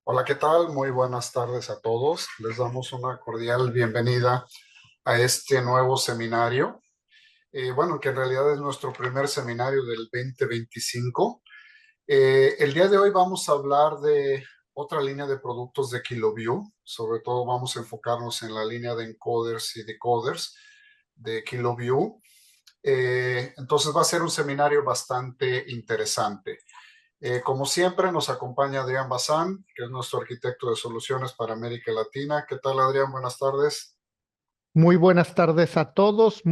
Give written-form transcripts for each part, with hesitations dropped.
Hola, ¿qué tal? Muy buenas tardes a todos. Les damos una cordial bienvenida a este nuevo seminario. Bueno, que en realidad es nuestro primer seminario del 2025. El día de hoy vamos a hablar de otra línea de productos de KiloView. Sobre todo vamos a enfocarnos en la línea de encoders y decoders de KiloView. Entonces va a ser un seminario bastante interesante. Como siempre, nos acompaña Adrián Bazán, que es nuestro arquitecto de soluciones para América Latina. ¿Qué tal, Adrián? Buenas tardes. Muy buenas tardes a todos.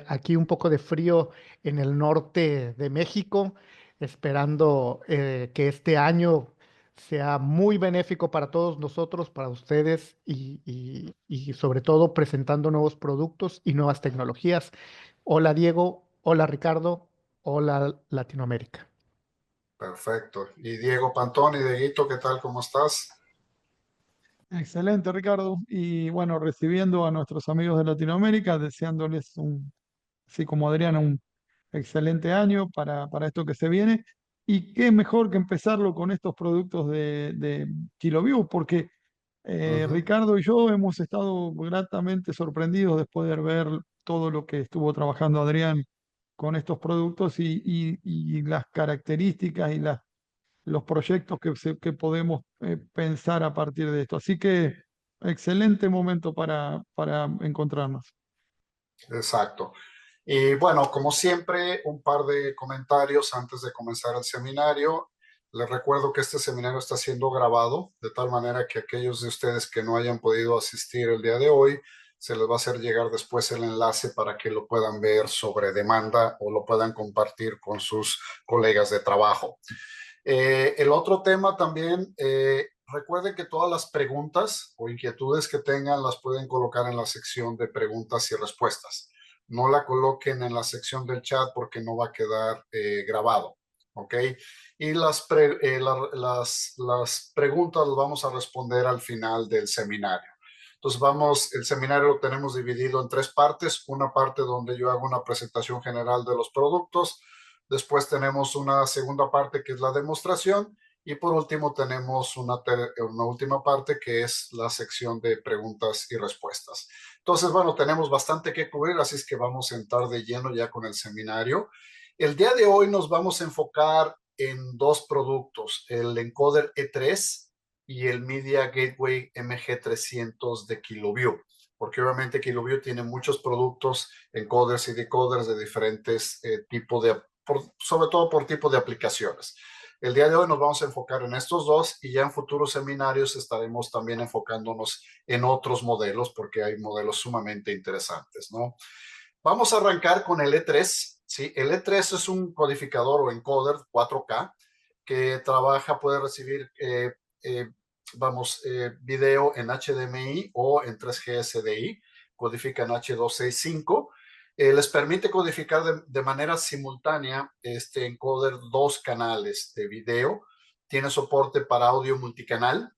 Aquí un poco de frío en el norte de México, esperando que este año sea muy benéfico para todos nosotros, para ustedes y sobre todo presentando nuevos productos y nuevas tecnologías. Hola Diego, hola Ricardo, hola Latinoamérica. Perfecto. Y Diego Pantón y Dieguito, ¿qué tal? ¿Cómo estás? Excelente, Ricardo. Y bueno, recibiendo a nuestros amigos de Latinoamérica, deseándoles así como Adriana, un excelente año para esto que se viene. Y qué mejor que empezarlo con estos productos de KiloView, porque Ujú. Ricardo y yo hemos estado gratamente sorprendidos después de ver todo lo que estuvo trabajando Adrián con estos productos y las características y los proyectos que podemos pensar a partir de esto. Así que excelente momento para encontrarnos. Exacto. Y bueno, como siempre, un par de comentarios antes de comenzar el seminario. Les recuerdo que este seminario está siendo grabado, de tal manera que aquellos de ustedes que no hayan podido asistir el día de hoy, se les va a hacer llegar después el enlace para que lo puedan ver sobre demanda o lo puedan compartir con sus colegas de trabajo. El otro tema también, recuerden que todas las preguntas o inquietudes que tengan las pueden colocar en la sección de preguntas y respuestas. No la coloquen en la sección del chat porque no va a quedar grabado. ¿Ok? Y las preguntas las vamos a responder al final del seminario. Entonces el seminario lo tenemos dividido en tres partes. Una parte donde yo hago una presentación general de los productos. Después tenemos una segunda parte que es la demostración y por último tenemos una última parte que es la sección de preguntas y respuestas. Entonces, bueno, tenemos bastante que cubrir, así es que vamos a entrar de lleno ya con el seminario. El día de hoy nos vamos a enfocar en dos productos, el encoder E3 y el Media Gateway MG300 de KiloView, porque obviamente KiloView tiene muchos productos, encoders y decoders de diferentes tipos de sobre todo por tipo de aplicaciones. El día de hoy nos vamos a enfocar en estos dos y ya en futuros seminarios estaremos también enfocándonos en otros modelos porque hay modelos sumamente interesantes, ¿no? Vamos a arrancar con el E3, ¿sí? El E3 es un codificador o encoder 4K que trabaja, puede recibir, video en HDMI o en 3G SDI, codifica en H265. Les permite codificar de manera simultánea este encoder dos canales de video. Tiene soporte para audio multicanal.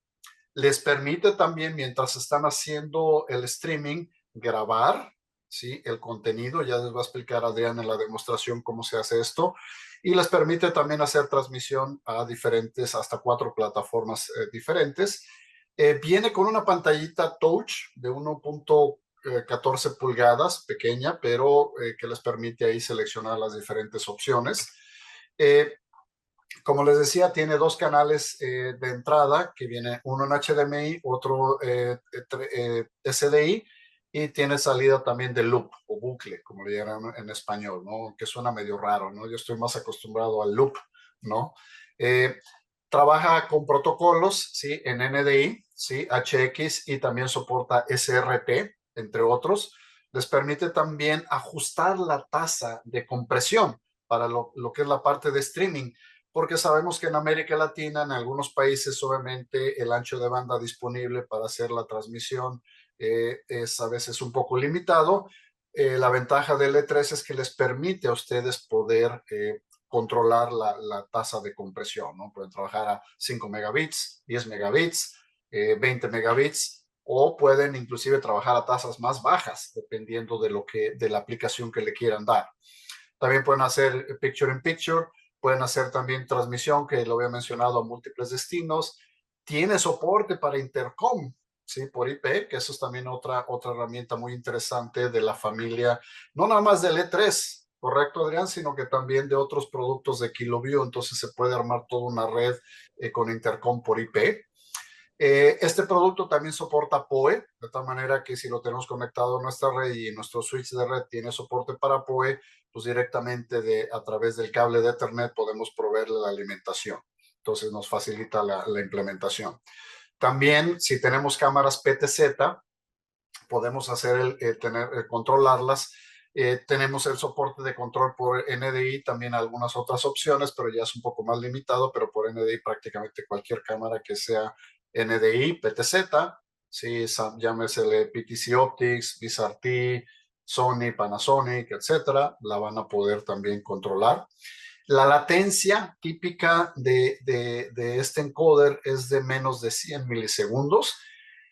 Les permite también, mientras están haciendo el streaming, grabar, ¿sí? El contenido. Ya les va a explicar Adrián en la demostración cómo se hace esto. Y les permite también hacer transmisión a diferentes, hasta 4 plataformas diferentes. Viene con una pantallita touch de 1.14 pulgadas, pequeña, pero que les permite ahí seleccionar las diferentes opciones. Eh, como les decía, tiene dos canales de entrada, que viene uno en HDMI, otro SDI, y tiene salida también de loop o bucle, como le llaman en español, ¿no? Que suena medio raro, ¿no? Yo estoy más acostumbrado al loop, ¿no? Eh, Trabaja con protocolos, ¿sí? En NDI, ¿sí? HX y también soporta SRT, entre otros. Les permite también ajustar la tasa de compresión para lo que es la parte de streaming, porque sabemos que en América Latina, en algunos países, obviamente el ancho de banda disponible para hacer la transmisión es a veces un poco limitado. La ventaja del E3 es que les permite a ustedes poder controlar la tasa de compresión, ¿no? Pueden trabajar a 5 megabits, 10 megabits, 20 megabits, o pueden inclusive trabajar a tasas más bajas, dependiendo de la aplicación que le quieran dar. También pueden hacer picture in picture, pueden hacer también transmisión, que lo había mencionado, a múltiples destinos. tiene soporte para intercom, ¿sí? Por IP, que eso es también otra herramienta muy interesante de la familia, no nada más del E3, correcto, Adrián, sino que también de otros productos de KiloView. Entonces se puede armar toda una red con intercom por IP. Este producto también soporta PoE, de tal manera que si lo tenemos conectado a nuestra red y nuestro switch de red tiene soporte para PoE, pues directamente a través del cable de Ethernet podemos proveerle la alimentación. Entonces nos facilita la implementación. También, si tenemos cámaras PTZ, podemos hacer controlarlas. Tenemos el soporte de control por NDI, también algunas otras opciones, pero ya es un poco más limitado, pero por NDI prácticamente cualquier cámara que sea NDI, PTZ, sí, llámesele PTZ Optics, VisarT, Sony, Panasonic, etcétera, la van a poder también controlar. La latencia típica de este encoder es de menos de 100 milisegundos.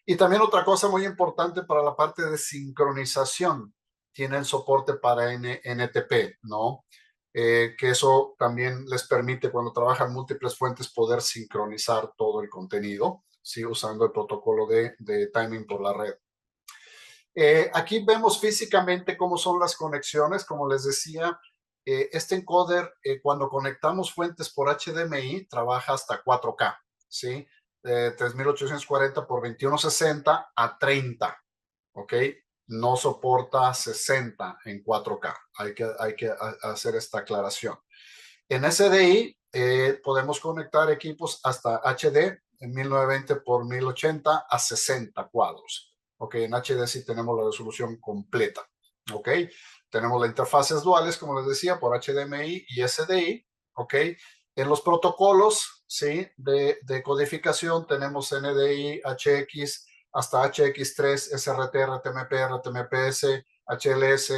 Y también otra cosa muy importante para la parte de sincronización, tienen soporte para NTP, ¿no? Que eso también les permite, cuando trabajan múltiples fuentes, poder sincronizar todo el contenido, ¿sí? Usando el protocolo de timing por la red. Aquí vemos físicamente cómo son las conexiones. Como les decía, este encoder, cuando conectamos fuentes por HDMI, trabaja hasta 4K, ¿sí? 3840 por 2160 a 30, ¿ok? No soporta 60 en 4K. Hay que hacer esta aclaración. En SDI podemos conectar equipos hasta HD en 1920 por 1080 a 60 cuadros. Ok, en HD sí tenemos la resolución completa. Ok, tenemos las interfaces duales, como les decía, por HDMI y SDI. Ok, en los protocolos, sí, de codificación tenemos NDI, HX, hasta HX3, SRT, RTMP, RTMPS, HLS,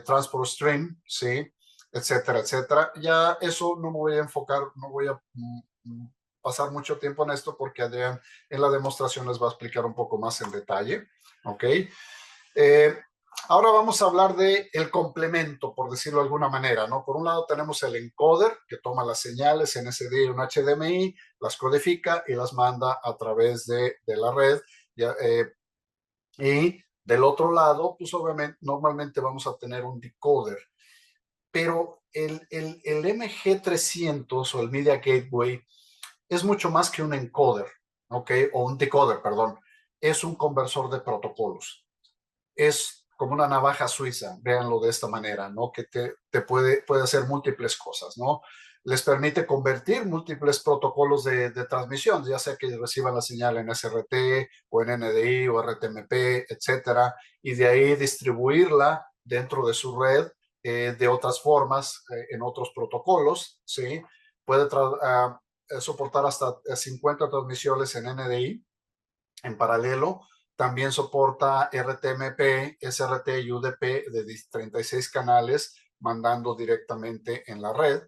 Transport Stream, sí, etcétera, etcétera. Ya eso no me voy a enfocar, no voy a pasar mucho tiempo en esto porque Adrián en la demostración les va a explicar un poco más en detalle, ¿ok? Ahora vamos a hablar de el complemento, por decirlo de alguna manera, ¿no? Por un lado tenemos el encoder, que toma las señales en SDI y en HDMI, las codifica y las manda a través de la red. Y del otro lado, pues obviamente, normalmente vamos a tener un decoder. Pero el MG300 o el Media Gateway es mucho más que un encoder, ¿ok? O un decoder, perdón. Es un conversor de protocolos. Es como una navaja suiza, véanlo de esta manera, ¿no? Que te puede hacer múltiples cosas, ¿no? Les permite convertir múltiples protocolos de transmisión, ya sea que reciban la señal en SRT o en NDI o RTMP, etcétera, y de ahí distribuirla dentro de su red de otras formas, en otros protocolos, ¿sí? Puede soportar hasta 50 transmisiones en NDI en paralelo. También soporta RTMP, SRT y UDP de 36 canales, mandando directamente en la red.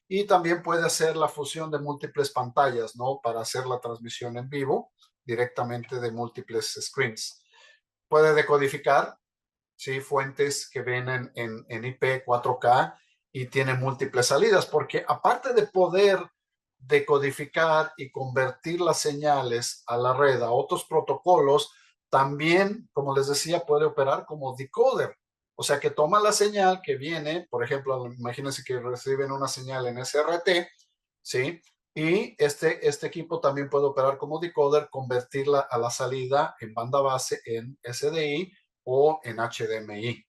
Y también puede hacer la fusión de múltiples pantallas, ¿no? Para hacer la transmisión en vivo directamente de múltiples screens. Puede decodificar, ¿sí? Fuentes que vienen en IP 4K y tiene múltiples salidas, porque aparte de poder decodificar y convertir las señales a la red, a otros protocolos, también, como les decía, puede operar como decoder. O sea, que toma la señal que viene, por ejemplo, imagínense que reciben una señal en SRT, ¿sí? Y este equipo también puede operar como decoder, convertirla a la salida en banda base en SDI o en HDMI,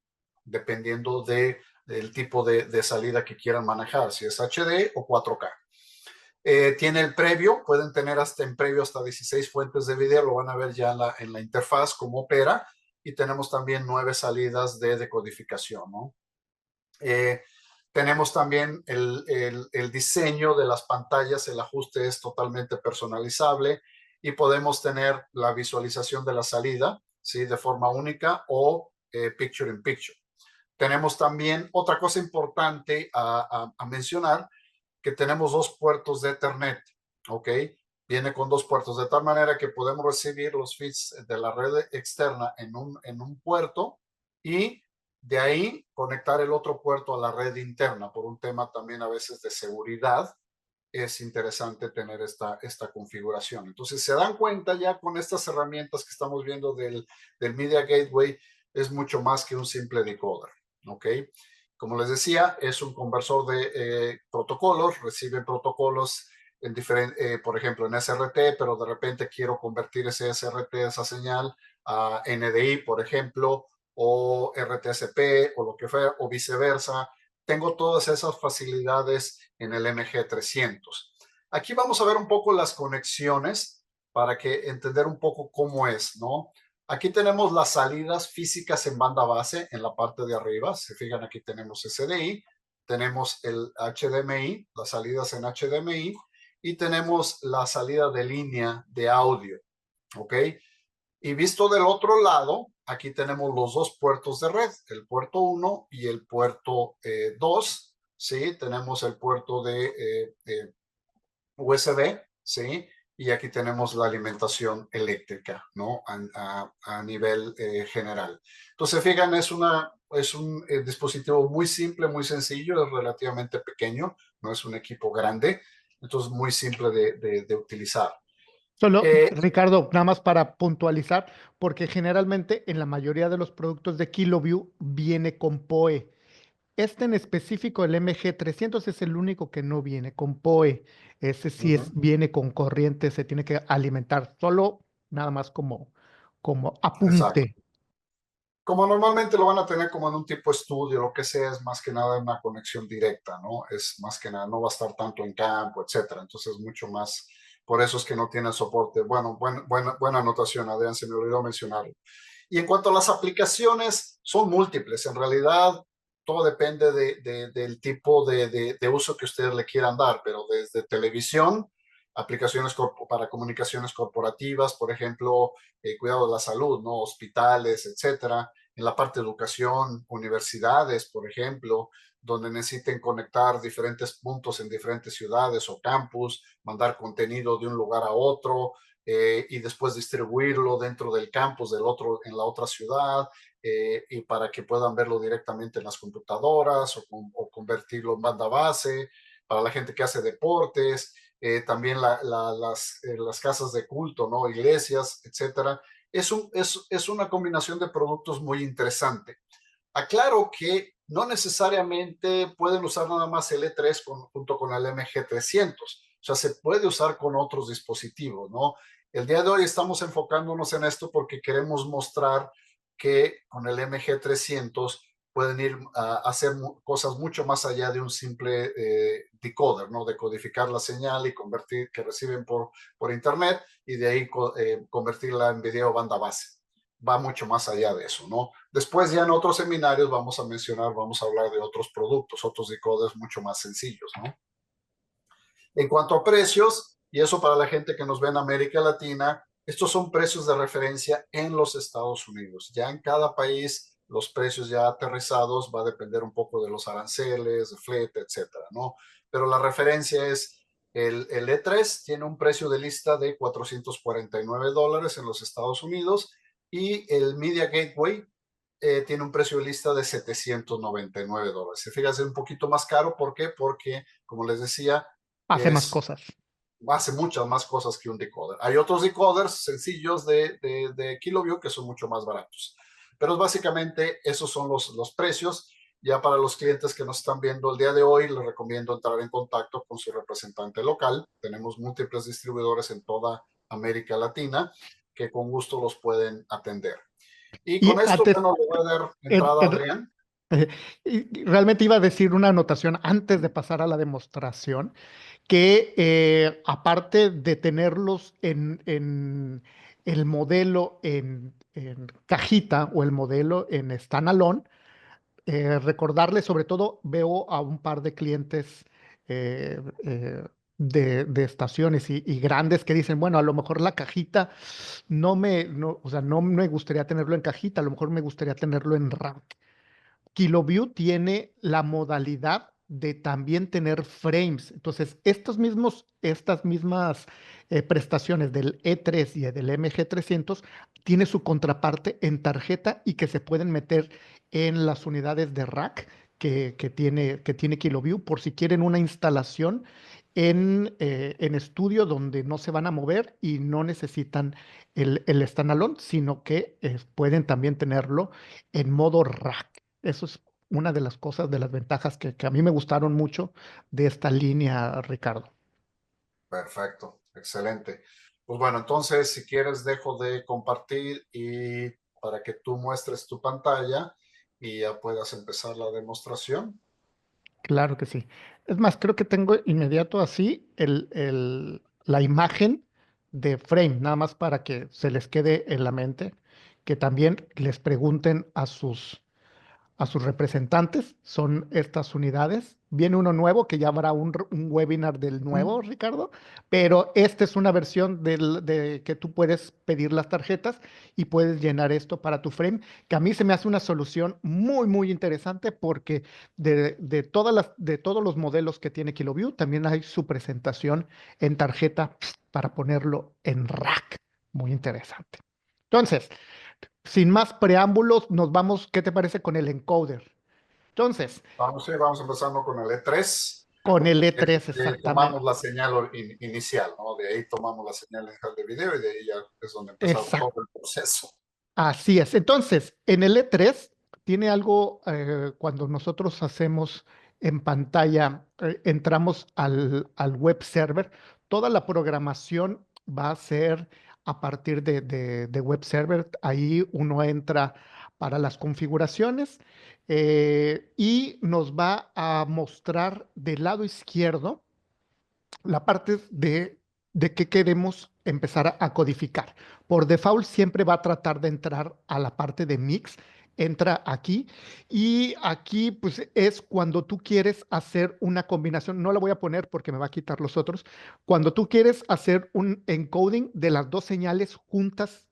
dependiendo del tipo de salida que quieran manejar, si es HD o 4K. Tiene el previo, pueden tener en previo hasta 16 fuentes de video, lo van a ver ya en la interfaz cómo opera, y tenemos también 9 salidas de decodificación, ¿no? Tenemos también el diseño de las pantallas, el ajuste es totalmente personalizable y podemos tener la visualización de la salida, ¿sí? De forma única o picture in picture. Tenemos también otra cosa importante a mencionar, que tenemos 2 puertos de Ethernet, ¿ok? Viene con 2 puertos, de tal manera que podemos recibir los feeds de la red externa en un puerto y de ahí conectar el otro puerto a la red interna por un tema también a veces de seguridad, es interesante tener esta configuración. Entonces, se dan cuenta ya con estas herramientas que estamos viendo del Media Gateway, es mucho más que un simple decoder, ¿ok? Como les decía, es un conversor de protocolos, recibe protocolos en por ejemplo, en SRT, pero de repente quiero convertir ese SRT, esa señal, a NDI, por ejemplo, o RTSP, o lo que fuera, o viceversa. Tengo todas esas facilidades en el MG300. Aquí vamos a ver un poco las conexiones para que entender un poco cómo es, ¿no? Aquí tenemos las salidas físicas en banda base en la parte de arriba. Se fijan, aquí tenemos SDI, tenemos el HDMI, las salidas en HDMI, y tenemos la salida de línea de audio, ¿ok? Y visto del otro lado, aquí tenemos los dos puertos de red, el puerto 1 y el puerto 2, ¿sí? Tenemos el puerto de USB, ¿sí? Y aquí tenemos la alimentación eléctrica, ¿no? A nivel general. Entonces, fíjense, es un dispositivo muy simple, muy sencillo, es relativamente pequeño, no es un equipo grande, entonces muy simple de utilizar. Solo, Ricardo, nada más para puntualizar, porque generalmente en la mayoría de los productos de KiloView viene con PoE. Este en específico, el MG300, es el único que no viene con PoE. Ese sí viene con corriente, se tiene que alimentar solo, nada más como Exacto. apunte. Como normalmente lo van a tener como en un tipo estudio, lo que sea, es más que nada una conexión directa, ¿no? Es más que nada, no va a estar tanto en campo, etcétera. Entonces, mucho más, por eso es que no tiene soporte. Bueno, buena anotación, Adrián, se me olvidó mencionarlo. Y en cuanto a las aplicaciones, son múltiples. En realidad, todo depende del tipo de uso que ustedes le quieran dar, pero desde televisión, aplicaciones para comunicaciones corporativas, por ejemplo, cuidado de la salud, ¿no? Hospitales, etcétera. En la parte de educación, universidades, por ejemplo, donde necesiten conectar diferentes puntos en diferentes ciudades o campus, mandar contenido de un lugar a otro, y después distribuirlo dentro del campus en la otra ciudad, y para que puedan verlo directamente en las computadoras o convertirlo en banda base, para la gente que hace deportes, también las casas de culto, ¿no? Iglesias, etcétera. Es una combinación de productos muy interesante. Aclaro que no necesariamente pueden usar nada más el E3 junto con el MG300. O sea, se puede usar con otros dispositivos, ¿no? El día de hoy estamos enfocándonos en esto porque queremos mostrar que con el MG300 pueden ir a hacer cosas mucho más allá de un simple decoder, ¿no? Decodificar la señal y convertir, que reciben por internet, y de ahí convertirla en video banda base. Va mucho más allá de eso, ¿no? Después ya en otros seminarios vamos a hablar de otros productos, otros decoders mucho más sencillos, ¿no? En cuanto a precios, y eso para la gente que nos ve en América Latina, estos son precios de referencia en los Estados Unidos. Ya en cada país, los precios ya aterrizados va a depender un poco de los aranceles, de flete, etcétera, ¿no? Pero la referencia es el E3 tiene un precio de lista de $449 en los Estados Unidos, y el Media Gateway tiene un precio de lista de $799. Se fija, es un poquito más caro. ¿Por qué? Porque, como les decía, Hace más cosas. hace muchas más cosas que un decoder. Hay otros decoders sencillos de KiloView que son mucho más baratos. Pero básicamente esos son los precios. Ya para los clientes que nos están viendo el día de hoy, les recomiendo entrar en contacto con su representante local. Tenemos múltiples distribuidores en toda América Latina que con gusto los pueden atender. Y Y con esto, antes, bueno, le voy a dar en- entrada a en- Adrián. y realmente iba a decir una anotación antes de pasar a la demostración, que aparte de tenerlos en el modelo en cajita o el modelo en standalone, recordarles, sobre todo veo a un par de clientes de estaciones y grandes que dicen, bueno, a lo mejor la cajita o sea, no me gustaría tenerlo en cajita, a lo mejor me gustaría tenerlo en rack. KiloView tiene la modalidad de también tener frames. Entonces, estas mismas prestaciones del E3 y del MG300 tiene su contraparte en tarjeta y que se pueden meter en las unidades de rack que tiene KiloView por si quieren una instalación en estudio donde no se van a mover y no necesitan el standalone, sino que pueden también tenerlo en modo rack. Eso es una de las cosas, de las ventajas que a mí me gustaron mucho de esta línea, Ricardo. Perfecto, excelente. Pues bueno, entonces si quieres dejo de compartir y para que tú muestres tu pantalla y ya puedas empezar la demostración. Claro que sí. Es más, creo que tengo inmediato así la imagen de Frame, nada más para que se les quede en la mente, que también les pregunten a sus representantes, son estas unidades. Viene uno nuevo, que ya habrá un webinar del nuevo, Ricardo, pero esta es una versión de que tú puedes pedir las tarjetas y puedes llenar esto para tu frame, que a mí se me hace una solución muy, muy interesante porque de todos los modelos que tiene KiloView, también hay su presentación en tarjeta para ponerlo en rack. Muy interesante. Entonces, sin más preámbulos, nos vamos, ¿qué te parece con el encoder? Entonces, Vamos empezando con el E3. con el De E3 ahí tomamos exactamente. la señal inicial, ¿no? De ahí tomamos la señal inicial de video y de ahí ya es donde empezamos todo Exacto. el proceso. Así es. Entonces, en el E3 tiene algo, cuando nosotros hacemos en pantalla, entramos al web server, toda la programación va a ser a partir de web server. Ahí uno entra para las configuraciones y nos va a mostrar del lado izquierdo la parte de qué queremos empezar a codificar. Por default siempre va a tratar de entrar a la parte de mix, entra aquí y aquí pues es cuando tú quieres hacer una combinación, no la voy a poner porque me va a quitar los otros, cuando tú quieres hacer un encoding de las dos señales juntas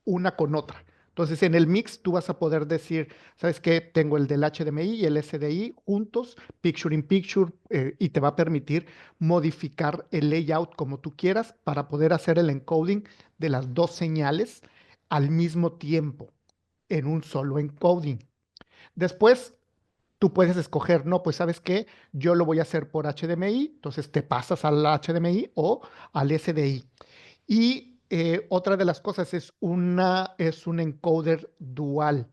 una con otra. Entonces, en el mix tú vas a poder decir, ¿sabes qué? Tengo el del HDMI y el SDI juntos, picture in picture, y te va a permitir modificar el layout como tú quieras para poder hacer el encoding de las dos señales al mismo tiempo en un solo encoding. Después, tú puedes escoger, no, pues sabes qué, yo lo voy a hacer por HDMI, entonces te pasas al HDMI o al SDI. Y otra de las cosas es un encoder dual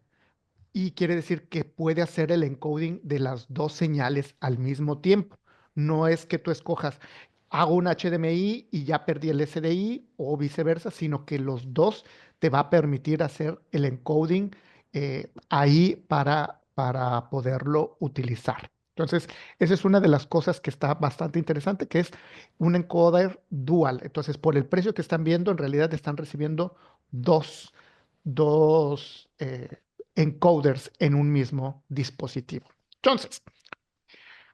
y quiere decir que puede hacer el encoding de las dos señales al mismo tiempo. No es que tú escojas, hago un HDMI y ya perdí el SDI o viceversa, sino que los dos te va a permitir hacer el encoding ahí para poderlo utilizar. Entonces, esa es una de las cosas que está bastante interesante, que es un encoder dual. Entonces, por el precio que están viendo, en realidad están recibiendo dos encoders en un mismo dispositivo. Entonces,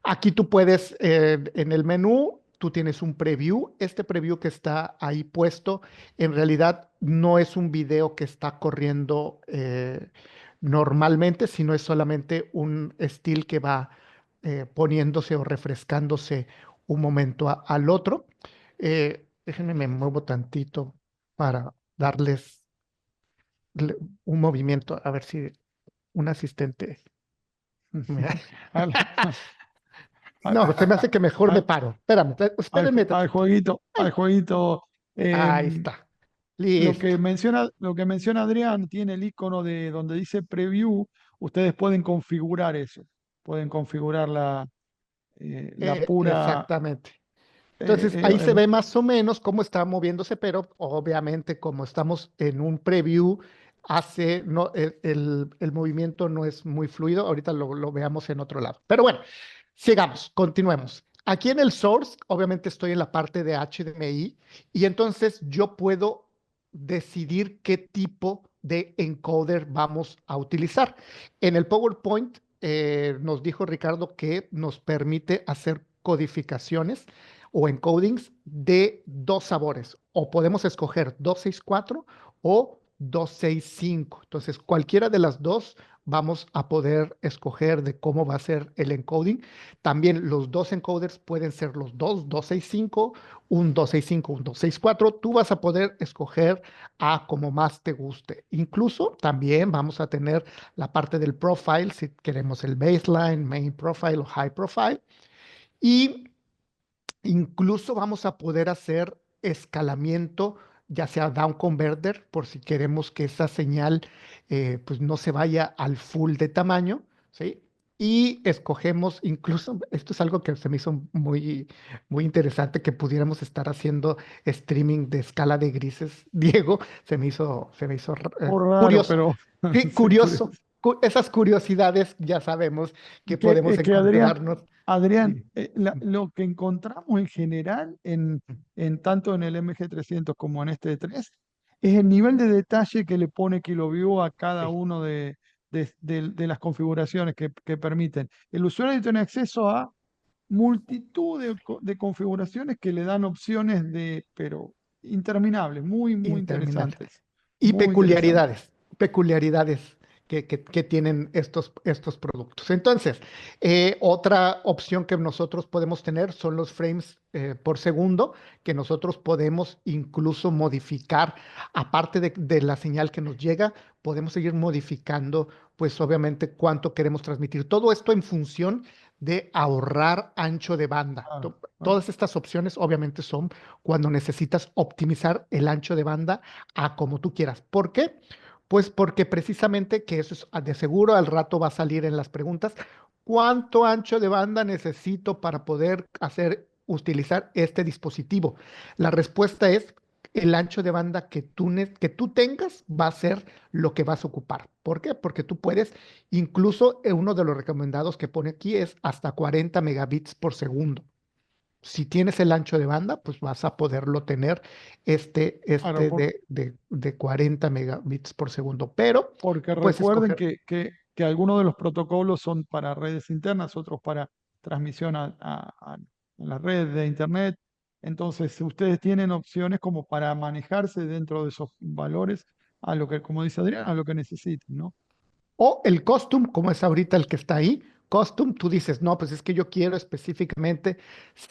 aquí tú puedes, en el menú, tú tienes un preview. Este preview que está ahí puesto, en realidad no es un video que está corriendo normalmente, sino es solamente un still que va poniéndose o refrescándose un momento al otro. Déjenme, me muevo tantito para darles un movimiento, a ver si un asistente. Al, No, se me hace que mejor me al- paro. Espérame, espérenme al tantito. jueguito, Ay, al jueguito. ahí em, está. Listo. lo que menciona Adrián tiene el icono de donde dice preview. Ustedes pueden configurar eso. Pueden configurar la pura. Exactamente. eh, Entonces, eh, ahí se em, ve más o menos cómo está moviéndose, pero obviamente como estamos en un preview, no, el movimiento no es muy fluido. Ahorita lo veamos en otro lado. Pero bueno, sigamos, continuemos. Aquí en el source, obviamente estoy en la parte de HDMI y entonces yo puedo decidir qué tipo de encoder vamos a utilizar. En el PowerPoint nos dijo Ricardo que nos permite hacer codificaciones o encodings de dos sabores. O podemos escoger 264 o 265. Entonces, cualquiera de las dos vamos a poder escoger de cómo va a ser el encoding. También los dos encoders pueden ser los dos, 265, un 265, un 264. Tú vas a poder escoger a como más te guste. Incluso también vamos a tener la parte del profile, si queremos el baseline, main profile o high profile. Y Incluso vamos a poder hacer escalamiento, ya sea down converter, por si queremos que esa señal pues no se vaya al full de tamaño, ¿sí? Y escogemos, incluso, esto es algo que se me hizo muy interesante, que pudiéramos estar haciendo streaming de escala de grises. Diego, se me hizo Por raro, curioso. pero Sí, sí, curioso. Esas curiosidades ya sabemos que podemos es que Adrián, encontrarnos. Adrián, Sí. lo que encontramos en general en tanto en el MG300 como en este 3 es el nivel de detalle que le pone KiloView a cada Sí. uno de las configuraciones que permiten. El usuario tiene acceso a multitud de configuraciones que le dan opciones pero interminables, muy Interminable. interesantes, Y muy interesantes. peculiaridades que tienen estos productos. Entonces, otra opción que nosotros podemos tener son los frames por segundo, que nosotros podemos incluso modificar, aparte de la señal que nos llega, podemos seguir modificando, pues obviamente, cuánto queremos transmitir. Todo esto en función de ahorrar ancho de banda. Claro, claro. Todas estas opciones obviamente son cuando necesitas optimizar el ancho de banda a como tú quieras. ¿Por qué? Pues porque precisamente que eso es de seguro al rato va a salir en las preguntas. ¿Cuánto ancho de banda necesito para poder utilizar este dispositivo? La respuesta es el ancho de banda que tú tengas va a ser lo que vas a ocupar. ¿Por qué? Porque tú puedes, incluso uno de los recomendados que pone aquí es hasta 40 megabits por segundo. Si tienes el ancho de banda, pues vas a poderlo tener Claro, de 40 megabits por segundo, pero porque tú puedes recuerden escoger. que algunos de los protocolos son para redes internas, otros para transmisión a las redes de Internet. Entonces, ustedes tienen opciones como para manejarse dentro de esos valores a lo que, como dice Adrián, a lo que necesiten, ¿no? O el custom, como es ahorita el que está ahí, custom, tú dices, no, pues es que yo quiero específicamente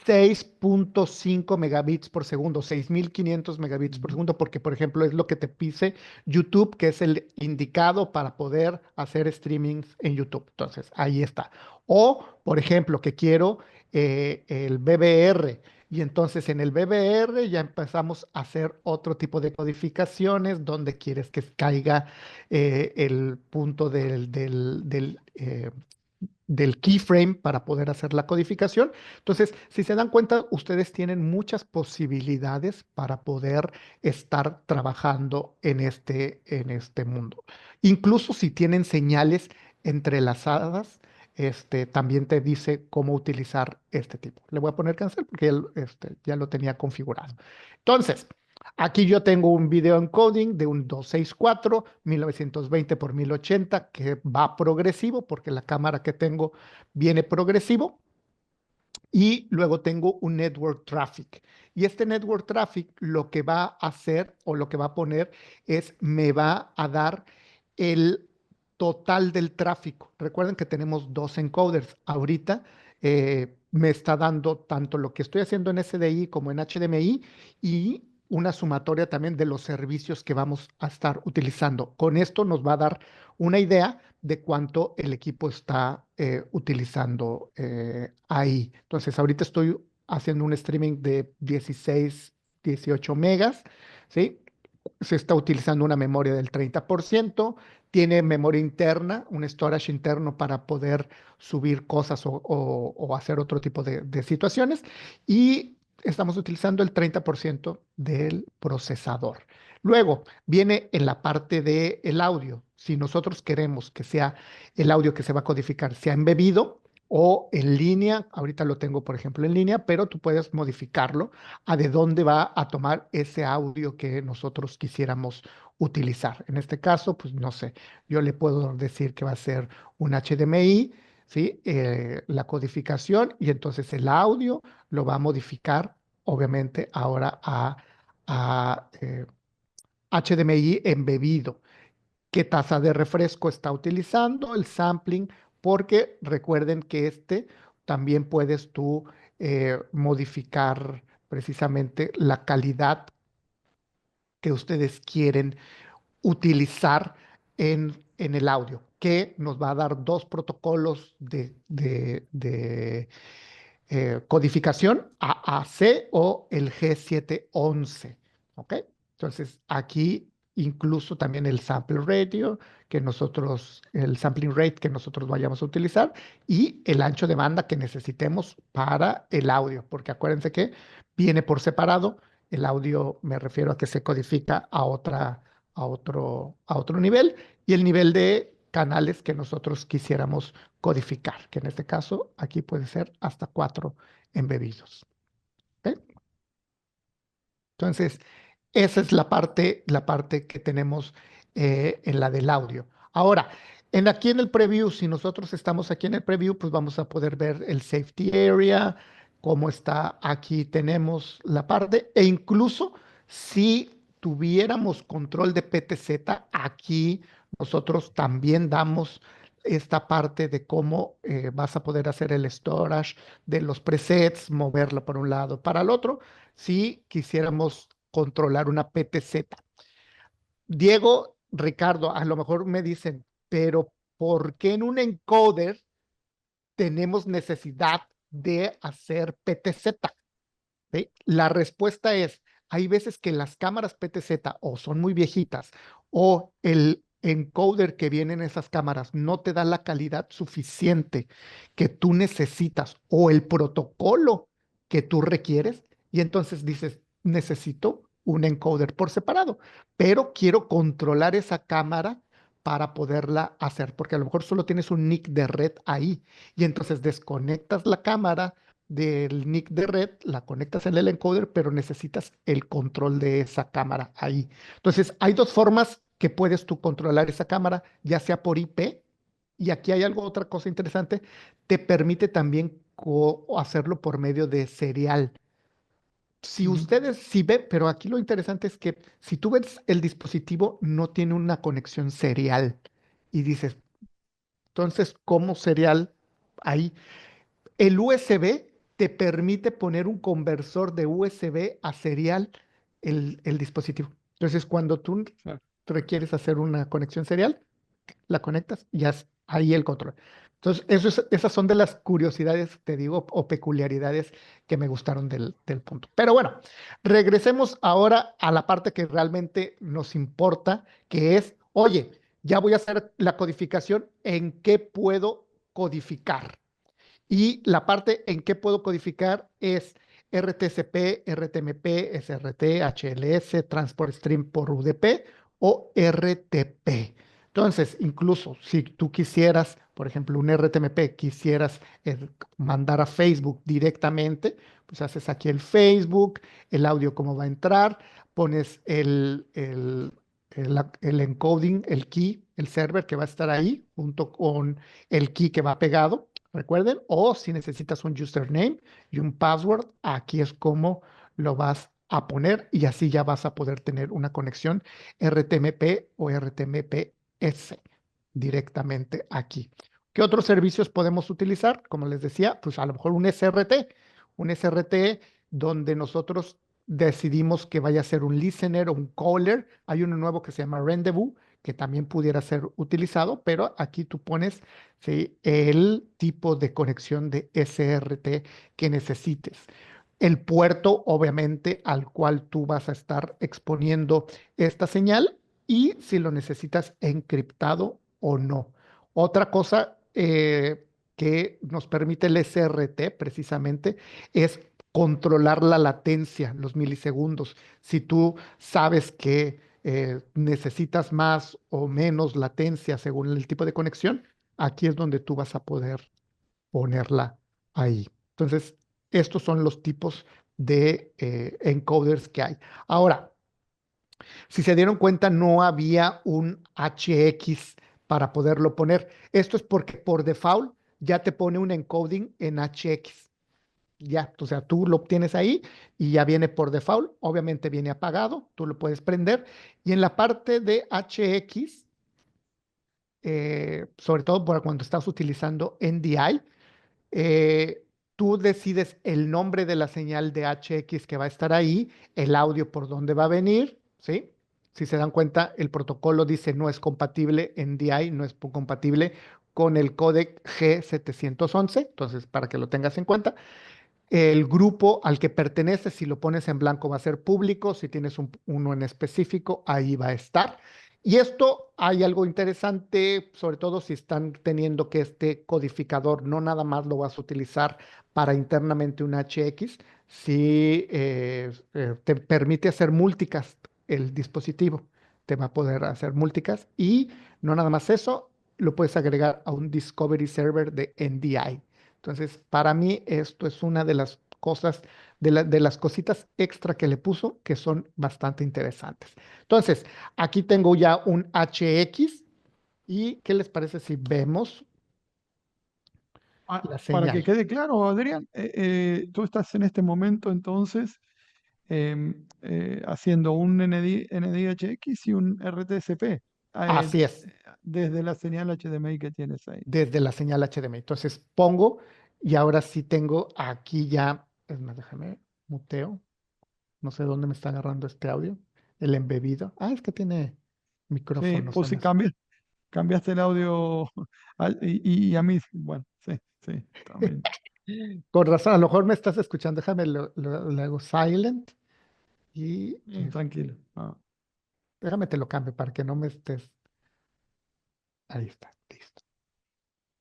6.5 megabits por segundo, 6.500 megabits por Ujú. segundo, porque, por ejemplo, es lo que te pide YouTube, que es el indicado para poder hacer streamings en YouTube. Entonces, ahí está. O, por ejemplo, que quiero el BBR. Y entonces en el BBR ya empezamos a hacer otro tipo de codificaciones donde quieres que caiga el punto del keyframe para poder hacer la codificación. Entonces, si se dan cuenta, ustedes tienen muchas posibilidades para poder estar trabajando en este mundo. Incluso si tienen señales entrelazadas, también te dice cómo utilizar este tipo. Le voy a poner cancel porque ya lo tenía configurado. Entonces, aquí yo tengo un video encoding de un 264 1920 por 1080 que va progresivo porque la cámara que tengo viene progresivo. Y luego tengo un network traffic. Y este network traffic lo que va a hacer o lo que va a poner es me va a dar el total del tráfico. Recuerden que tenemos dos encoders. Ahorita me está dando tanto lo que estoy haciendo en SDI como en HDMI y una sumatoria también de los servicios que vamos a estar utilizando. Con esto nos va a dar una idea de cuánto el equipo está utilizando ahí. Entonces, ahorita estoy haciendo un streaming de 16, 18 megas, ¿sí? Se está utilizando una memoria del 30%, tiene memoria interna, un storage interno para poder subir cosas o hacer otro tipo de situaciones y estamos utilizando el 30% del procesador. Luego viene en la parte del audio. Si nosotros queremos que sea el audio que se va a codificar, sea embebido o en línea, ahorita lo tengo, por ejemplo, en línea, pero tú puedes modificarlo a de dónde va a tomar ese audio que nosotros quisiéramos utilizar. En este caso, pues no sé, yo le puedo decir que va a ser un HDMI, ¿sí? La codificación y entonces el audio lo va a modificar, obviamente, ahora a HDMI embebido. ¿Qué tasa de refresco está utilizando? El sampling, porque recuerden que también puedes tú modificar precisamente la calidad que ustedes quieren utilizar en el audio, que nos va a dar dos protocolos codificación AAC o el G711. ¿Ok? Entonces, aquí incluso también el sample ratio el sampling rate que nosotros vayamos a utilizar y el ancho de banda que necesitemos para el audio, porque acuérdense que viene por separado. El audio me refiero a que se codifica a otro nivel y el nivel de canales que nosotros quisiéramos codificar, que en este caso aquí puede ser hasta 4 embebidos. ¿Ok? Entonces, esa es la parte que tenemos en la del audio. Ahora, aquí en el preview, si nosotros estamos aquí en el preview, pues vamos a poder ver el safety area, cómo está aquí tenemos la parte, e incluso si tuviéramos control de PTZ, aquí nosotros también damos esta parte de cómo vas a poder hacer el storage de los presets, moverlo por un lado para el otro si quisiéramos controlar una PTZ. Diego, Ricardo, a lo mejor me dicen, pero ¿por qué en un encoder tenemos necesidad de hacer PTZ? ¿Sí? La respuesta es, hay veces que las cámaras PTZ o son muy viejitas o el encoder que viene en esas cámaras no te da la calidad suficiente que tú necesitas o el protocolo que tú requieres y entonces dices, necesito un encoder por separado, pero quiero controlar esa cámara para poderla hacer, porque a lo mejor solo tienes un nick de red ahí y entonces desconectas la cámara del nick de red, la conectas en el encoder, pero necesitas el control de esa cámara ahí. Entonces, hay dos formas que puedes tú controlar esa cámara, ya sea por IP, y aquí hay otra cosa interesante, te permite también hacerlo por medio de serial. Si ustedes, si ven, pero aquí lo interesante es que si tú ves el dispositivo no tiene una conexión serial y dices, entonces, ¿cómo serial ahí? El USB te permite poner un conversor de USB a serial el dispositivo. Entonces, cuando tú Claro. requieres hacer una conexión serial, la conectas y ya es ahí el control. Entonces, esas son de las curiosidades, te digo, o peculiaridades que me gustaron del punto. Pero bueno, regresemos ahora a la parte que realmente nos importa, que es, oye, ya voy a hacer la codificación, ¿en qué puedo codificar? Y la parte en que puedo codificar es RTCP, RTMP, SRT, HLS, Transport Stream por UDP o RTP. Entonces, incluso si tú quisieras, por ejemplo, un RTMP, quisieras mandar a Facebook directamente, pues haces aquí el Facebook, el audio cómo va a entrar, pones el encoding, el key, el server que va a estar ahí, junto con el key que va pegado. Recuerden, o si necesitas un username y un password, aquí es como lo vas a poner y así ya vas a poder tener una conexión RTMP o RTMP-S directamente aquí. ¿Qué otros servicios podemos utilizar? Como les decía, pues a lo mejor un SRT donde nosotros decidimos que vaya a ser un listener o un caller. Hay uno nuevo que se llama Rendezvous, que también pudiera ser utilizado, pero aquí tú pones, ¿sí?, el tipo de conexión de SRT que necesites. El puerto, obviamente, al cual tú vas a estar exponiendo esta señal y si lo necesitas encriptado o no. Otra cosa que nos permite el SRT precisamente es controlar la latencia, los milisegundos. Si tú sabes que necesitas más o menos latencia según el tipo de conexión, aquí es donde tú vas a poder ponerla ahí. Entonces, estos son los tipos de encoders que hay. Ahora, si se dieron cuenta, no había un HX para poderlo poner. Esto es porque por default ya te pone un encoding en HX. Ya, o sea, tú lo obtienes ahí y ya viene por default. Obviamente viene apagado, tú lo puedes prender. Y en la parte de HX, sobre todo para cuando estás utilizando NDI, eh, tú decides el nombre de la señal de HX que va a estar ahí, el audio por dónde va a venir, ¿sí? Si se dan cuenta, el protocolo dice no es compatible NDI, no es compatible con el códec G711, entonces para que lo tengas en cuenta. el grupo al que perteneces, si lo pones en blanco va a ser público, si tienes uno en específico, ahí va a estar. Y esto hay algo interesante, sobre todo si están teniendo que este codificador no nada más lo vas a utilizar para internamente un HX, si te permite hacer multicast el dispositivo, te va a poder hacer multicast y no nada más eso, lo puedes agregar a un Discovery Server de NDI. Entonces, para mí esto es una de las cosas, de las cositas extra que le puso que son bastante interesantes. Entonces, aquí tengo ya un HX y ¿qué les parece si vemos la Para que señal? quede claro, Adrián, tú estás en este momento entonces haciendo un NDHX y un RTSP eh, Así es, desde la señal HDMI que tienes ahí. desde la señal HDMI. Entonces, pongo y ahora sí tengo aquí ya, es más, déjame muteo, no sé dónde me está agarrando este audio, el embebido. Ah, es que tiene Sí, micrófono, pues se si me hace. cambiaste el audio y a mí, bueno, sí, sí, también. Con razón, a lo mejor me estás escuchando. Déjame lo hago silent y Tranquilo. déjame te lo cambio para que no me estés. Ahí está, listo.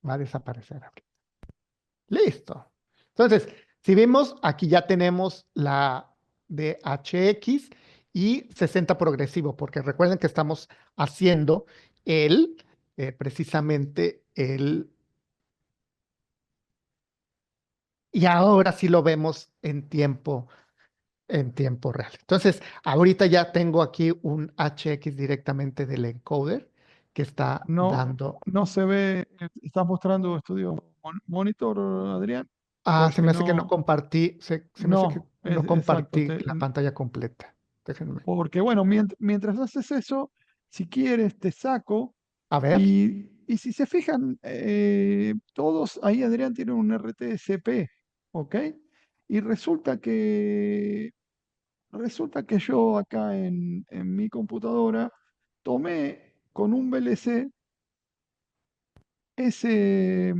Va a desaparecer ahorita. Listo. Entonces, si vemos, aquí ya tenemos la DHX y 60 progresivo, porque recuerden que estamos haciendo el, precisamente el, y ahora sí lo vemos en tiempo real. Entonces, ahorita ya tengo aquí un HX directamente del encoder que está No, dando. no se ve, estás mostrando estudio monitor, Adrián, Ah, se me porque hace que no no, compartí, se me hace que no, no exacto. compartí la pantalla completa. Déjenme. Porque bueno, mientras haces eso, si quieres, te saco A ver, y si se fijan, todos ahí Adrián tiene un RTSP, ¿ok? Y resulta que yo acá en mi computadora tomé con un VLC ese,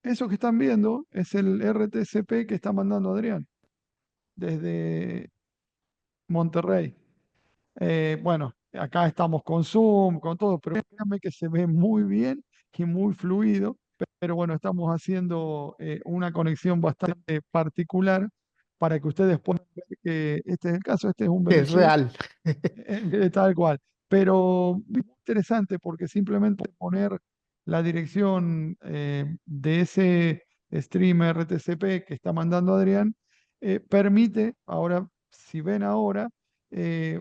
eso que están viendo, es el RTSP que está mandando Adrián desde Monterrey. Bueno, acá estamos con Zoom, con todo, pero créanme que se ve muy bien y muy fluido. Pero bueno, estamos haciendo una conexión bastante particular para que ustedes puedan ver que este es el caso, este es un es VLC real. tal cual. Pero muy interesante porque simplemente poner la dirección de ese stream RTCP que está mandando Adrián permite, ahora, si ven ahora,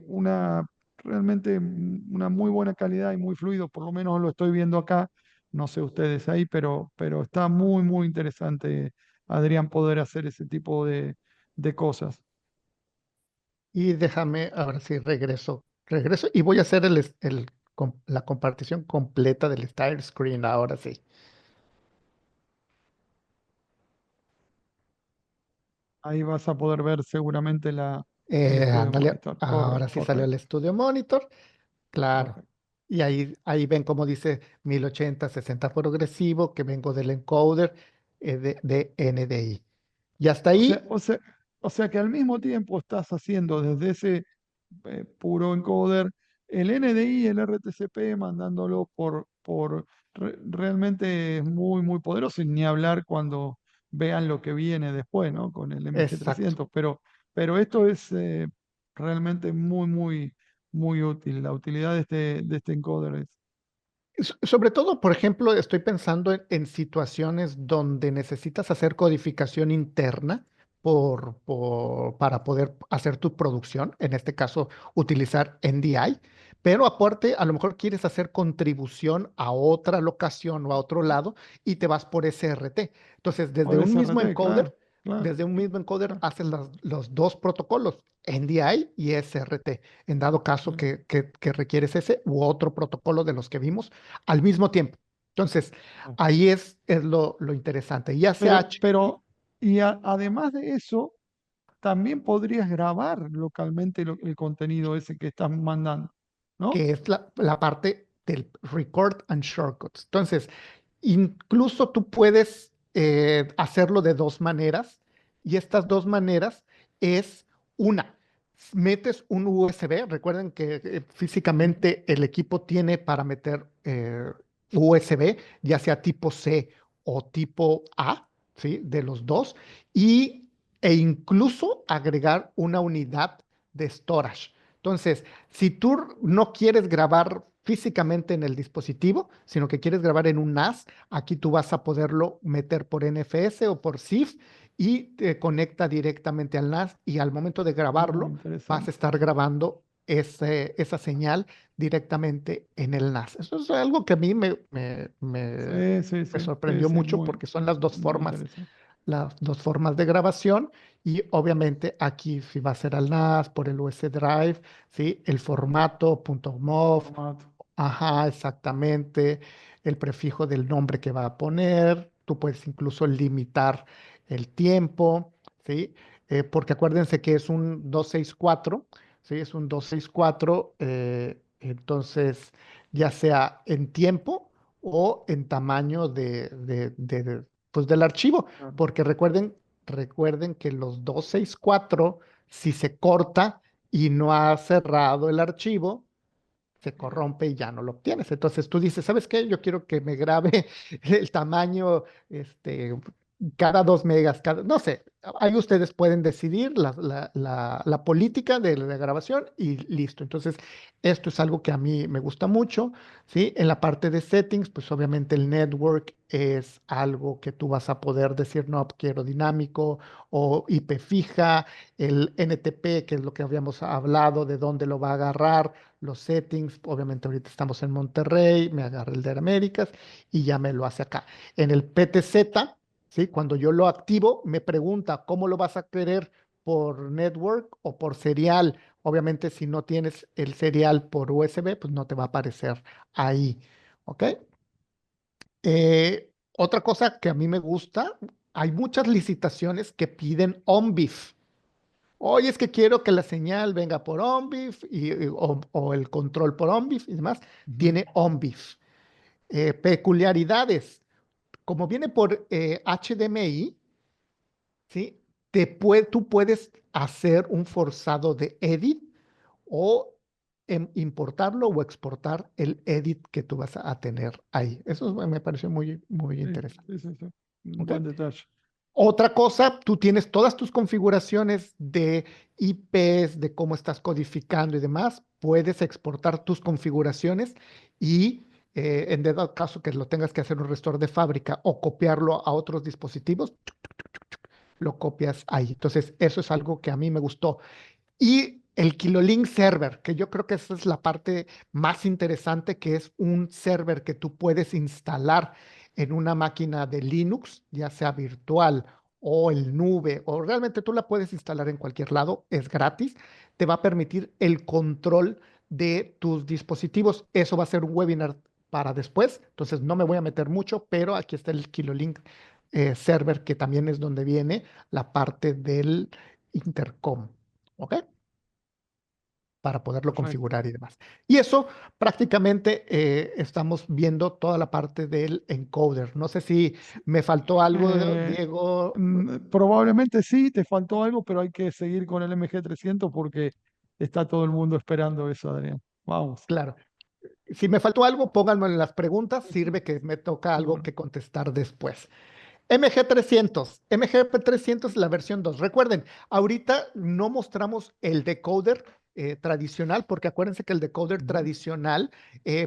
una realmente una muy buena calidad y muy fluido, por lo menos lo estoy viendo acá, no sé ustedes ahí, pero está muy, muy interesante, Adrián, poder hacer ese tipo de cosas. Y déjame, ahora sí regreso y voy a hacer la compartición completa del Style Screen, ahora sí. Ahí vas a poder ver seguramente el estudio Ándale, monitor. ahora sí salió el Correcto, Studio Monitor, claro. correcto. Y ahí ven como dice 1080 60 progresivo, que vengo del encoder de NDI. Y hasta O sea, ahí, o sea, o sea que al mismo tiempo estás haciendo desde ese puro encoder el NDI y el RTCP mandándolo realmente es muy, muy poderoso, y ni hablar cuando vean lo que viene después, ¿no? Con el exacto. MG300. Pero esto es realmente muy, muy, muy útil. La utilidad de este encoder es. Sobre todo, por ejemplo, estoy pensando en situaciones donde necesitas hacer codificación interna para poder hacer tu producción, en este caso utilizar NDI, pero aparte a lo mejor quieres hacer contribución a otra locación o a otro lado y te vas por SRT. Entonces, Por SRT, claro, claro, desde un mismo encoder claro. haces los dos protocolos, NDI y SRT, en dado caso Claro. que requieres ese u otro protocolo de los que vimos al mismo tiempo. Entonces, Claro. ahí es lo interesante. Y Pero, ACH, pero, además de eso, también podrías grabar localmente el contenido ese que estás mandando, ¿no? que es la parte del record and shortcuts. Entonces, incluso tú puedes hacerlo de dos maneras y estas dos maneras es una, metes un USB, recuerden que físicamente el equipo tiene para meter USB, ya sea tipo C o tipo A, ¿sí? De los dos, y, e incluso agregar una unidad de storage. Entonces, si tú no quieres grabar físicamente en el dispositivo, sino que quieres grabar en un NAS, aquí tú vas a poderlo meter por NFS o por CIF y te conecta directamente al NAS y al momento de grabarlo vas a Interesante. estar grabando esa señal directamente en el NAS. Eso es algo que a mí Sí, sí, me sí, sí, sorprendió sí, mucho muy, porque son interesante. las dos formas de grabación y obviamente aquí si va a ser al NAS por el USB Drive, ¿sí? El formato .mov, Formato. ajá, exactamente, el prefijo del nombre que va a poner, tú puedes incluso limitar el tiempo, ¿sí? Porque acuérdense que es un 264, ¿sí? Es un 264, entonces ya sea en tiempo o en tamaño pues del archivo, Claro. porque recuerden que los 264, si se corta y no ha cerrado el archivo, se corrompe y ya no lo obtienes. Entonces tú dices, ¿sabes qué? Yo quiero que me grabe el tamaño, cada 2 megas, no sé, ahí ustedes pueden decidir la política de la grabación y listo. Entonces, esto es algo que a mí me gusta mucho, ¿sí? En la parte de settings, pues obviamente el network es algo que tú vas a poder decir, no, quiero dinámico o IP fija, el NTP, que es lo que habíamos hablado, de dónde lo va a agarrar, los settings, obviamente ahorita estamos en Monterrey, me agarra el de Américas y ya me lo hace acá. En el PTZ, ¿sí? Cuando yo lo activo, me pregunta cómo lo vas a querer por network o por serial. Obviamente, si no tienes el serial por USB, pues no te va a aparecer ahí. ¿Ok? Otra cosa que a mí me gusta, hay muchas licitaciones que piden ONBIF. Oye, es que quiero que la señal venga por ONBIF o el control por ONBIF y demás. Ujú. Tiene ONBIF. Peculiaridades. Como viene por HDMI, ¿sí? Tú puedes hacer un forzado de edit o importarlo o exportar el edit que tú vas a tener ahí. Eso me pareció muy, muy Sí, interesante. sí, sí, sí. Un ¿Ok? buen detalle. Otra cosa, tú tienes todas tus configuraciones de IPs, de cómo estás codificando y demás. Puedes exportar tus configuraciones y en dado caso que lo tengas que hacer un restore de fábrica o copiarlo a otros dispositivos, lo copias ahí. Entonces, eso es algo que a mí me gustó. Y el Kilolink Server, que yo creo que esa es la parte más interesante, que es un server que tú puedes instalar en una máquina de Linux, ya sea virtual o en nube, o realmente tú la puedes instalar en cualquier lado, es gratis, te va a permitir el control de tus dispositivos. Eso va a ser un webinar para después, entonces no me voy a meter mucho, pero aquí está el Kilolink Server, que también es donde viene la parte del intercom. ¿Ok? Para poderlo Perfecto. configurar y demás. Y eso prácticamente estamos viendo toda la parte del encoder. No sé si me faltó algo, Eh, Diego. Probablemente sí, te faltó algo, pero hay que seguir con el MG300 porque está todo el mundo esperando eso, Adrián. Vamos. Claro. Si me faltó algo, pónganlo en las preguntas. Sirve que me toca algo Seguro. que contestar después. MG300 la versión 2. Recuerden, ahorita no mostramos el decoder tradicional, porque acuérdense que el decoder Ujú. tradicional,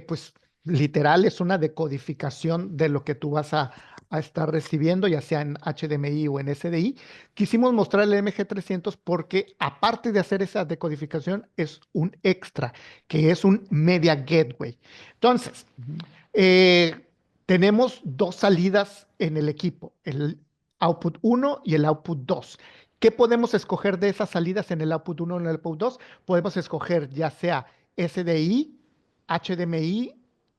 pues literal es una decodificación de lo que tú vas a estar recibiendo, ya sea en HDMI o en SDI. Quisimos mostrar el MG300 porque aparte de hacer esa decodificación, es un extra, que es un Media Gateway. Entonces, Ujú. eh, tenemos dos salidas en el equipo, el output 1 y el output 2. ¿Qué podemos escoger de esas salidas en el output 1 y en el output 2? Podemos escoger ya sea SDI, HDMI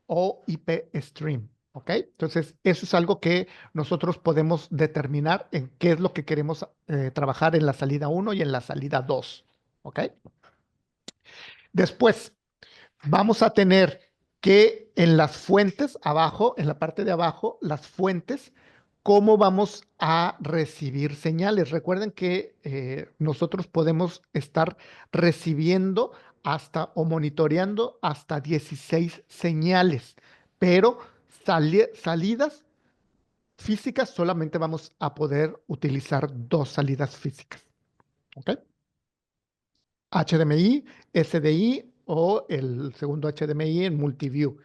o IP Stream. ¿Ok? Entonces, eso es algo que nosotros podemos determinar en qué es lo que queremos trabajar en la salida 1 y en la salida 2. ¿Ok? Después, vamos a tener que en las fuentes abajo, en la parte de abajo, las fuentes, cómo vamos a recibir señales. Recuerden que nosotros podemos estar recibiendo hasta o monitoreando hasta 16 señales, pero salidas físicas solamente vamos a poder utilizar 2 salidas físicas. ¿Ok? HDMI, SDI o el segundo HDMI en Multiview.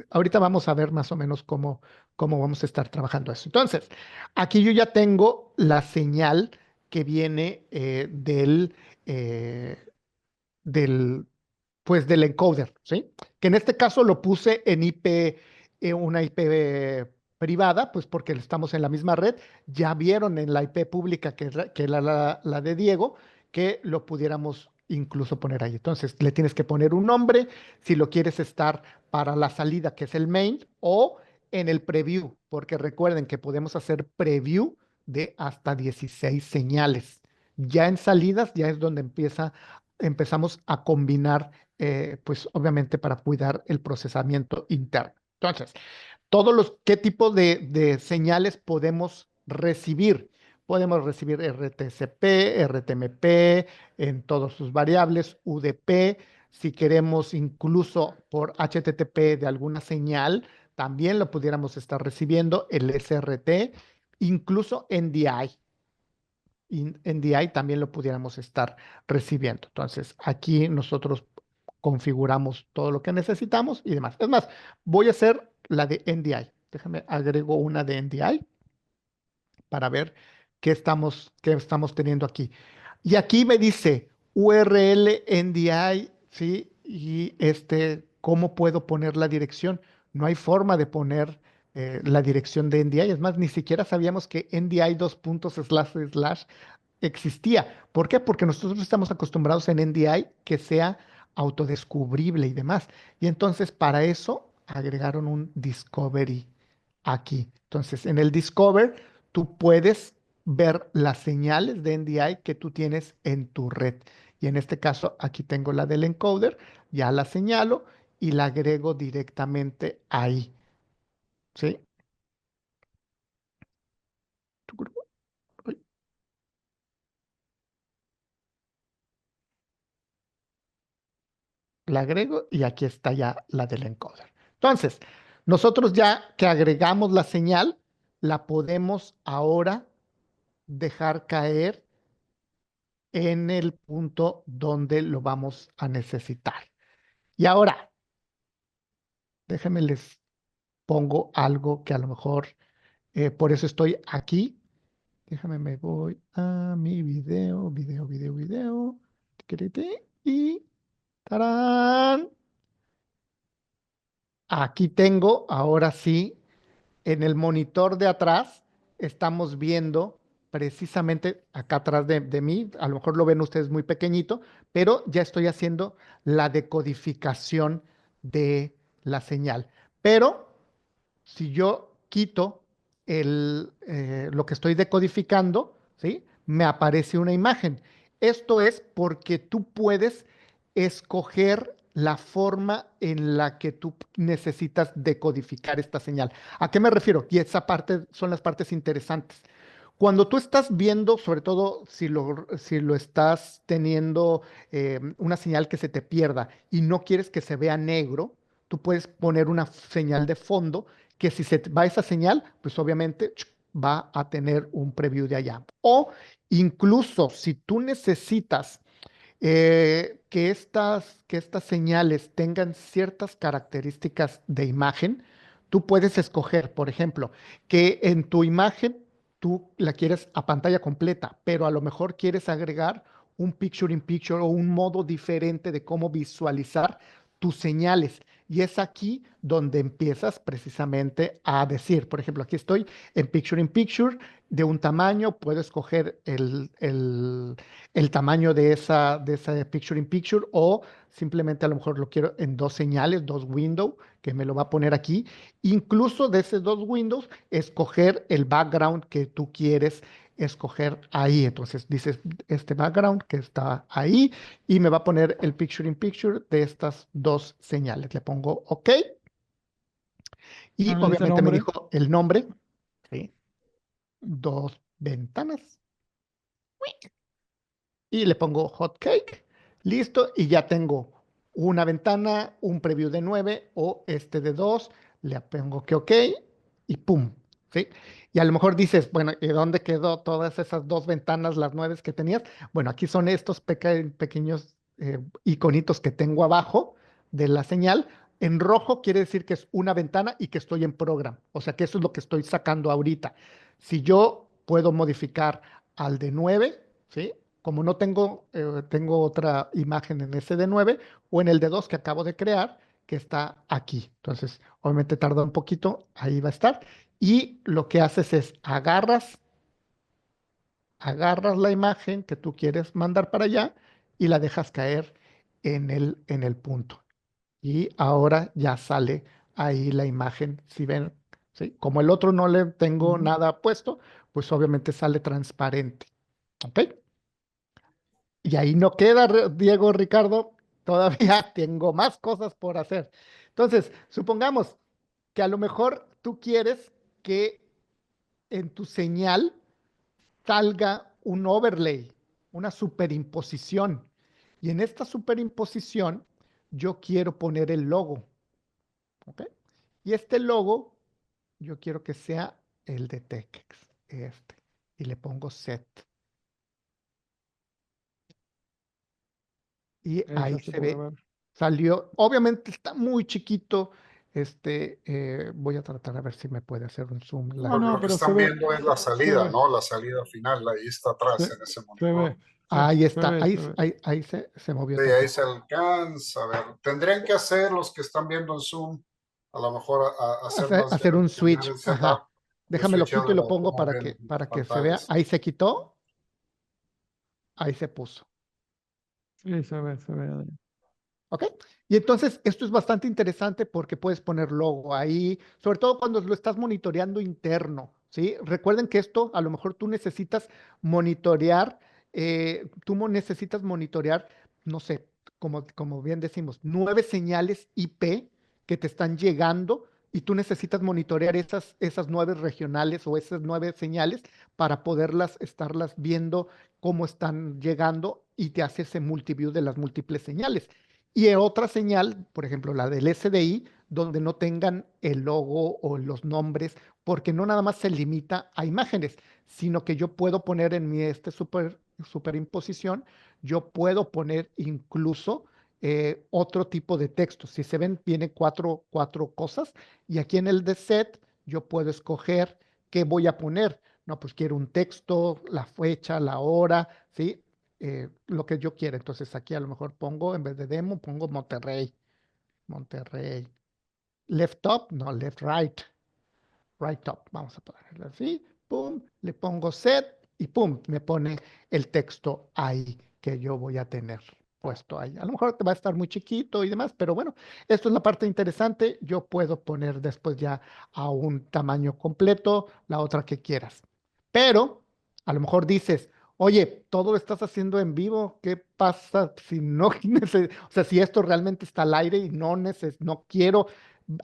Ahorita vamos a ver más o menos cómo vamos a estar trabajando eso. Entonces, aquí yo ya tengo la señal que viene eh, del, pues del encoder, ¿sí? Que en este caso lo puse en IP, una IP privada, pues porque estamos en la misma red. Ya vieron en la IP pública que la de Diego, que lo pudiéramos incluso poner ahí. Entonces, le tienes que poner un nombre, si lo quieres estar para la salida, que es el main, o en el preview, porque recuerden que podemos hacer preview de hasta 16 señales. Ya en salidas, ya es donde empezamos a combinar, pues obviamente para cuidar el procesamiento interno. Entonces, ¿qué tipo de señales podemos recibir? Podemos recibir RTCP, RTMP en todas sus variables, UDP. Si queremos incluso por HTTP de alguna señal, también lo pudiéramos estar recibiendo, el SRT, incluso NDI. NDI también lo pudiéramos estar recibiendo. Entonces, aquí nosotros configuramos todo lo que necesitamos y demás. Es más, voy a hacer la de NDI. Déjame agrego una de NDI para ver qué estamos teniendo aquí. Y aquí me dice URL NDI, ¿sí? Y ¿cómo puedo poner la dirección? No hay forma de poner la dirección de NDI. Es más, ni siquiera sabíamos que NDI dos puntos slash slash existía. ¿Por qué? Porque nosotros estamos acostumbrados en NDI que sea autodescubrible y demás. Y entonces para eso agregaron un discovery aquí. Entonces en el discover tú puedes ver las señales de NDI que tú tienes en tu red. Y en este caso aquí tengo la del encoder, ya la señalo y la agrego directamente ahí. ¿Sí? La agrego y aquí está ya la del encoder. Entonces, nosotros ya que agregamos la señal, la podemos ahora dejar caer en el punto donde lo vamos a necesitar. Y ahora, déjenme les pongo algo que a lo mejor, por eso estoy aquí. Déjame, me voy a mi video. Tiquiriti, y ¡tarán! Aquí tengo, ahora sí, en el monitor de atrás, estamos viendo precisamente acá atrás de mí, a lo mejor lo ven ustedes muy pequeñito, pero ya estoy haciendo la decodificación de la señal. Pero si yo quito lo que estoy decodificando, ¿sí? Me aparece una imagen. Esto es porque tú puedes escoger la forma en la que tú necesitas decodificar esta señal. ¿A qué me refiero? Y esa parte son las partes interesantes. Cuando tú estás viendo, sobre todo si lo estás teniendo una señal que se te pierda y no quieres que se vea negro, tú puedes poner una señal de fondo que si se va esa señal, pues obviamente va a tener un preview de allá. O incluso si tú necesitas que estas señales tengan ciertas características de imagen, tú puedes escoger, por ejemplo, que en tu imagen tú la quieres a pantalla completa, pero a lo mejor quieres agregar un picture in picture o un modo diferente de cómo visualizar tus señales. Y es aquí donde empiezas precisamente a decir, por ejemplo, aquí estoy en picture in picture de un tamaño, puedo escoger el tamaño de esa picture in picture o simplemente a lo mejor lo quiero en 2 señales, 2 windows, que me lo va a poner aquí. Incluso de esos 2 windows, escoger el background que tú quieres escoger ahí. Entonces dices este background que está ahí y me va a poner el picture in picture de estas 2 señales. Le pongo OK y Ah, ese obviamente me nombre. dijo el nombre. ¿Sí? 2 ventanas y le pongo hot cake, listo, y ya tengo una ventana, un preview de 9 o este de 2, le pongo que ok y pum, ¿sí? Y a lo mejor dices, bueno, ¿y dónde quedó todas esas 2 ventanas, las 9 que tenías? Bueno, aquí son estos pequeños iconitos que tengo abajo de la señal. En rojo quiere decir que es una ventana y que estoy en program, o sea que eso es lo que estoy sacando ahorita. Si yo puedo modificar al de 9, ¿sí? Como no tengo, tengo otra imagen en ese de 9 o en el de 2 que acabo de crear, que está aquí. Entonces, obviamente tarda un poquito, ahí va a estar. Y lo que haces es agarras la imagen que tú quieres mandar para allá y la dejas caer en el punto. Y ahora ya sale ahí la imagen. Si ven, ¿sí? Como el otro no le tengo Ujú. nada puesto, pues obviamente sale transparente. ¿Ok? Y ahí no queda, Diego, Ricardo, todavía tengo más cosas por hacer. Entonces, supongamos que a lo mejor tú quieres que en tu señal salga un overlay, una superimposición. Y en esta superimposición yo quiero poner el logo, ¿ok? Y este logo yo quiero que sea el de TechX, este. Y le pongo set. Y Ya ahí se se puede ve, ver. salió, obviamente está muy chiquito, voy a tratar a ver si me puede hacer un zoom. No, no, Lo que pero se están ve, viendo es la se salida, ve, ¿no? La salida final, ahí está atrás se, en ese se monitor. ve, Ahí se está, ve, ahí, se ve. ahí se movió Sí, ahí tantito. se alcanza a ver. Tendrían que hacer los que están viendo en Zoom, a lo mejor hacer más Hacer bien, un cambiar switch, el ajá. setup y Déjame lo quito y switcharle lo a pongo cómo ven las para que se vea. pantallas. Ahí se quitó, ahí se puso. Sí, se ve, Adrián. ¿Ok? Y entonces esto es bastante interesante porque puedes poner logo ahí, sobre todo cuando lo estás monitoreando interno, ¿sí? Recuerden que esto a lo mejor tú necesitas monitorear, necesitas monitorear, no sé, como bien decimos, 9 señales IP que te están llegando y tú necesitas monitorear esas 9 regionales o esas 9 señales para poderlas estarlas viendo cómo están llegando y te hace ese multiview de las múltiples señales. Y en otra señal, por ejemplo, la del SDI, donde no tengan el logo o los nombres, porque no nada más se limita a imágenes, sino que yo puedo poner en mi superimposición, yo puedo poner incluso otro tipo de texto. Si se ven, viene cuatro cosas, y aquí en el de set yo puedo escoger qué voy a poner. No, pues quiero un texto, la fecha, la hora, ¿sí? Lo que yo quiera. Entonces aquí a lo mejor pongo, en vez de demo, pongo Monterrey. Monterrey. Left top, no, left right. Right top. Vamos a ponerlo así. Pum, le pongo set y pum, me pone el texto ahí que yo voy a tener puesto ahí. A lo mejor te va a estar muy chiquito y demás, pero bueno, esto es la parte interesante. Yo puedo poner después ya a un tamaño completo, la otra que quieras. Pero a lo mejor dices, oye, todo lo estás haciendo en vivo, ¿qué pasa si no, o sea, si esto realmente está al aire y no quiero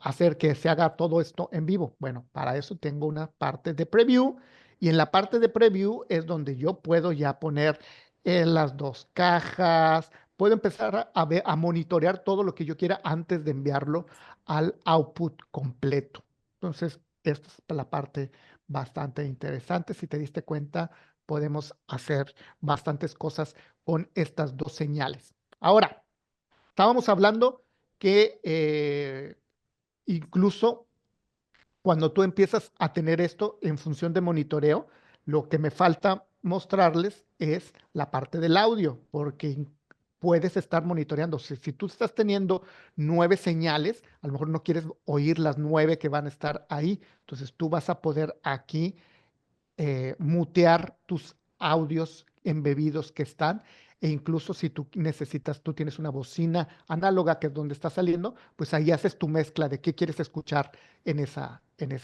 hacer que se haga todo esto en vivo? Bueno, para eso tengo una parte de preview y en la parte de preview es donde yo puedo ya poner las 2 cajas, puedo empezar a ver, a monitorear todo lo que yo quiera antes de enviarlo al output completo. Entonces, esta es la parte bastante interesante. Si te diste cuenta, podemos hacer bastantes cosas con estas 2 señales. Ahora, estábamos hablando que incluso cuando tú empiezas a tener esto en función de monitoreo, lo que me falta mostrarles es la parte del audio, porque puedes estar monitoreando. Si tú estás teniendo 9 señales, a lo mejor no quieres oír las 9 que van a estar ahí. Entonces tú vas a poder aquí mutear tus audios embebidos que están, e incluso si tú necesitas, tú tienes una bocina análoga que es donde está saliendo, pues ahí haces tu mezcla de qué quieres escuchar en esa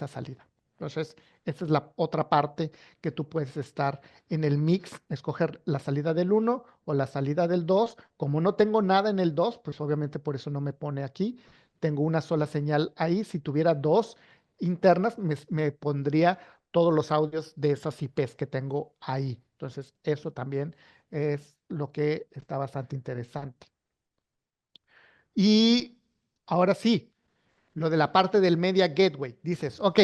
salida. Entonces, esa es la otra parte que tú puedes estar en el mix, escoger la salida del uno o la salida del 2. Como no tengo nada en el 2, pues obviamente por eso no me pone aquí. Tengo una sola señal ahí. Si tuviera 2 internas, me pondría todos los audios de esas IPs que tengo ahí. Entonces, eso también es lo que está bastante interesante. Y ahora sí, lo de la parte del Media Gateway. Dices, ok,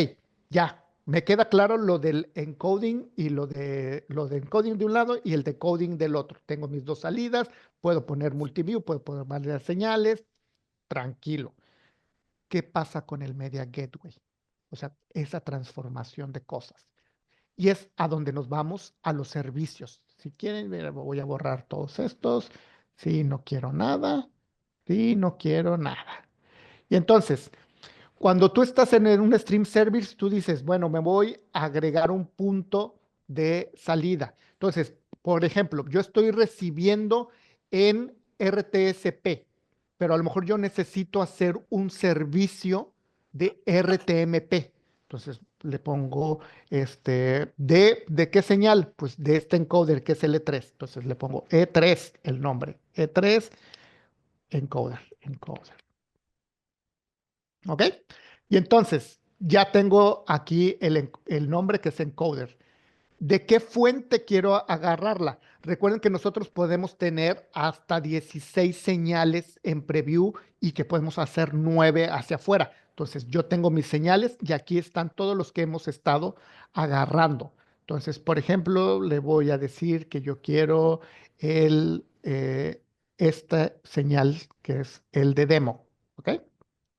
ya, me queda claro lo del encoding y lo de encoding de un lado y el decoding del otro. Tengo mis dos salidas, puedo poner multiview, puedo poner varias señales, tranquilo. ¿Qué pasa con el Media Gateway? O sea, esa transformación de cosas. Y es a donde nos vamos a los servicios. Si quieren, mira, voy a borrar todos estos. Si no quiero nada. Si no quiero nada. Y entonces, cuando tú estás en un stream service, tú dices, bueno, me voy a agregar un punto de salida. Entonces, por ejemplo, yo estoy recibiendo en RTSP, pero a lo mejor yo necesito hacer un servicio de RTMP. Entonces le pongo ¿de qué señal? Pues de este encoder que es el E3. Entonces le pongo E3 el nombre. E3 encoder. ¿Ok? Y entonces ya tengo aquí el nombre que es encoder. ¿De qué fuente quiero agarrarla? Recuerden que nosotros podemos tener hasta 16 señales en preview y que podemos hacer 9 hacia afuera. Entonces yo tengo mis señales y aquí están todos los que hemos estado agarrando. Entonces, por ejemplo, le voy a decir que yo quiero esta señal que es el de demo, ¿ok?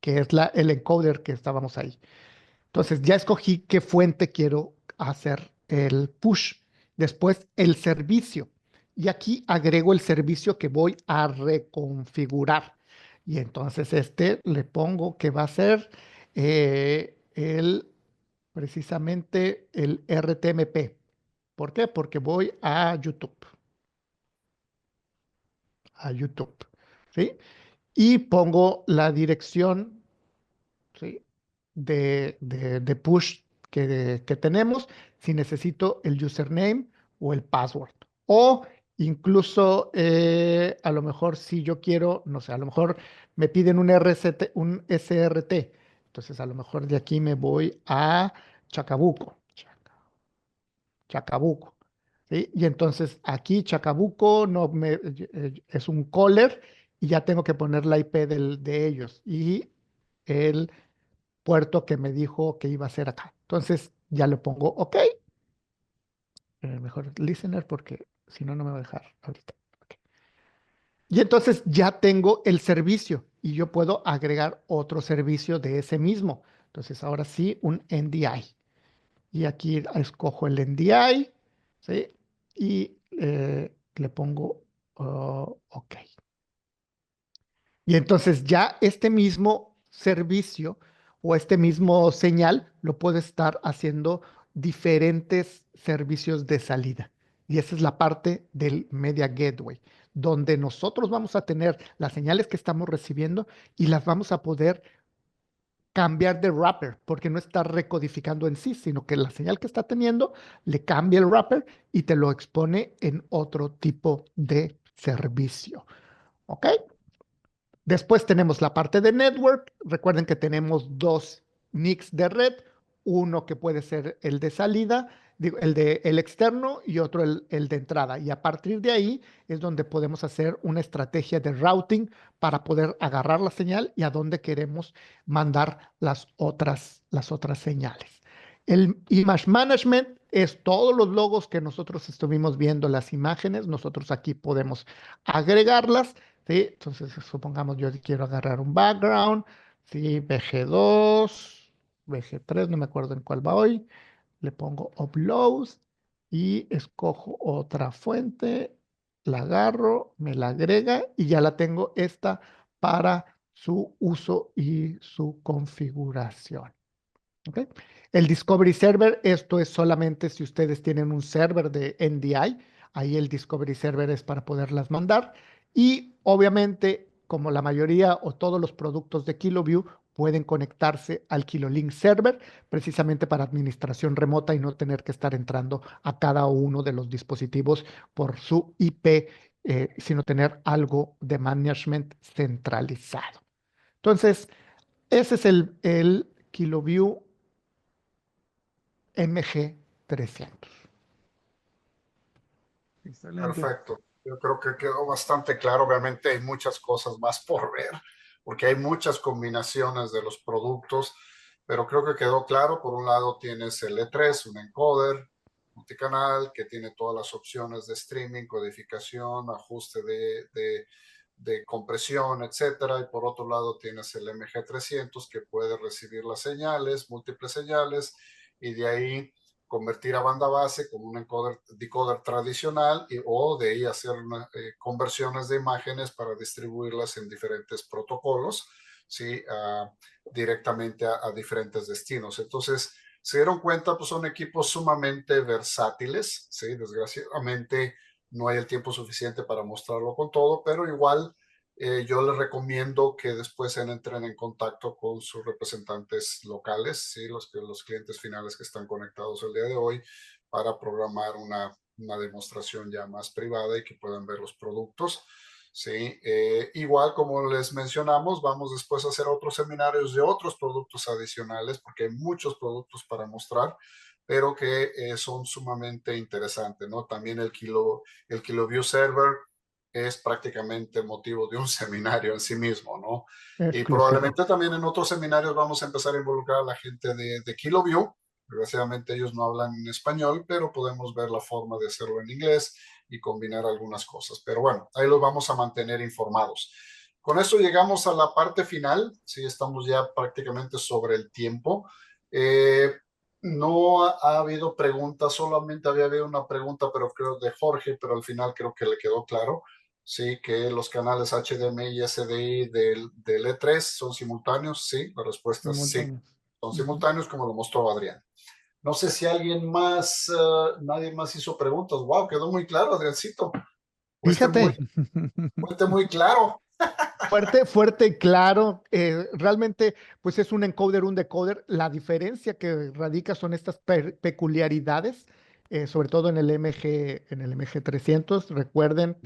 Que es el encoder que estábamos ahí. Entonces ya escogí qué fuente quiero hacer el push. Después el servicio. Y aquí agrego el servicio que voy a reconfigurar. Y entonces le pongo que va a ser precisamente el RTMP. ¿Por qué? Porque voy a YouTube. A YouTube. ¿Sí? Y pongo la dirección, ¿sí? de push que tenemos, si necesito el username o el password. O incluso a lo mejor si yo quiero, no sé, a lo mejor me piden un SRT. Entonces a lo mejor de aquí me voy a Chacabuco. Chacabuco. ¿Sí? Y entonces aquí Chacabuco es un caller y ya tengo que poner la IP de ellos y el puerto que me dijo que iba a ser acá. Entonces ya le pongo OK, mejor listener porque si no, no me va a dejar ahorita. Ok. Y entonces ya tengo el servicio y yo puedo agregar otro servicio de ese mismo. Entonces ahora sí, un NDI. Y aquí escojo el NDI, ¿sí? Y le pongo OK. Y entonces ya este mismo servicio o este mismo señal lo puede estar haciendo diferentes servicios de salida. Y esa es la parte del Media Gateway, donde nosotros vamos a tener las señales que estamos recibiendo y las vamos a poder cambiar de wrapper, porque no está recodificando en sí, sino que la señal que está teniendo le cambia el wrapper y te lo expone en otro tipo de servicio. ¿Ok? Después tenemos la parte de network. Recuerden que tenemos dos NICs de red, uno que puede ser el de salida, digo, el externo y otro el de entrada. Y a partir de ahí es donde podemos hacer una estrategia de routing para poder agarrar la señal y a dónde queremos mandar las otras señales. El image management es todos los logos que nosotros estuvimos viendo, las imágenes, nosotros aquí podemos agregarlas. ¿Sí? Entonces, supongamos yo quiero agarrar un background, ¿sí? VG2, VG3, no me acuerdo en cuál va hoy. Le pongo upload y escojo otra fuente, la agarro, me la agrega y ya la tengo esta para su uso y su configuración. ¿Ok? El Discovery Server, esto es solamente si ustedes tienen un server de NDI, ahí el Discovery Server es para poderlas mandar. Y obviamente, como la mayoría o todos los productos de KiloView pueden conectarse al KiloLink Server, precisamente para administración remota y no tener que estar entrando a cada uno de los dispositivos por su IP, sino tener algo de management centralizado. Entonces, ese es el KiloView MG300. Excelente. Perfecto. Yo creo que quedó bastante claro. Obviamente hay muchas cosas más por ver, porque hay muchas combinaciones de los productos, pero creo que quedó claro. Por un lado tienes el E3, un encoder multicanal que tiene todas las opciones de streaming, codificación, ajuste de compresión, etcétera. Y por otro lado tienes el MG300 que puede recibir las señales, múltiples señales, y de ahí convertir a banda base con un encoder, decoder tradicional o de ahí hacer conversiones de imágenes para distribuirlas en diferentes protocolos, ¿sí? Directamente a diferentes destinos. Entonces, se dieron cuenta, pues son equipos sumamente versátiles, ¿sí? Desgraciadamente no hay el tiempo suficiente para mostrarlo con todo, pero igual yo les recomiendo que después entren en contacto con sus representantes locales, ¿sí? Los clientes finales que están conectados el día de hoy para programar una demostración ya más privada y que puedan ver los productos. Sí, igual como les mencionamos, vamos después a hacer otros seminarios de otros productos adicionales porque hay muchos productos para mostrar, pero que son sumamente interesantes, ¿no? También el KiloView Server es prácticamente motivo de un seminario en sí mismo, ¿no? Y Exclusivo. probablemente también en otros seminarios vamos a empezar a involucrar a la gente de KiloView. Desgraciadamente ellos no hablan en español, pero podemos ver la forma de hacerlo en inglés y combinar algunas cosas. Pero bueno, ahí los vamos a mantener informados. Con eso llegamos a la parte final. Sí, estamos ya prácticamente sobre el tiempo. No ha habido preguntas, solamente había habido una pregunta, pero creo de Jorge, pero al final creo que le quedó claro. Sí, que los canales HDMI y SDI del E3 son simultáneos. Sí, la respuesta es sí, Simultáneos. son simultáneos, como lo mostró Adrián. No sé si alguien más, nadie más hizo preguntas. Wow, quedó muy claro, Adriancito. Fíjate, Fuiste muy claro. fuerte, fuerte y claro. Realmente, pues es un encoder, un decoder. La diferencia que radica son estas peculiaridades, sobre todo en el MG300. Recuerden,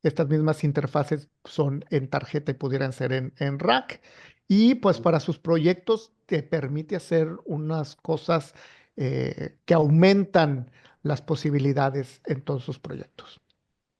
estas mismas interfaces son en tarjeta y pudieran ser en rack. Y pues para sus proyectos te permite hacer unas cosas que aumentan las posibilidades en todos sus proyectos.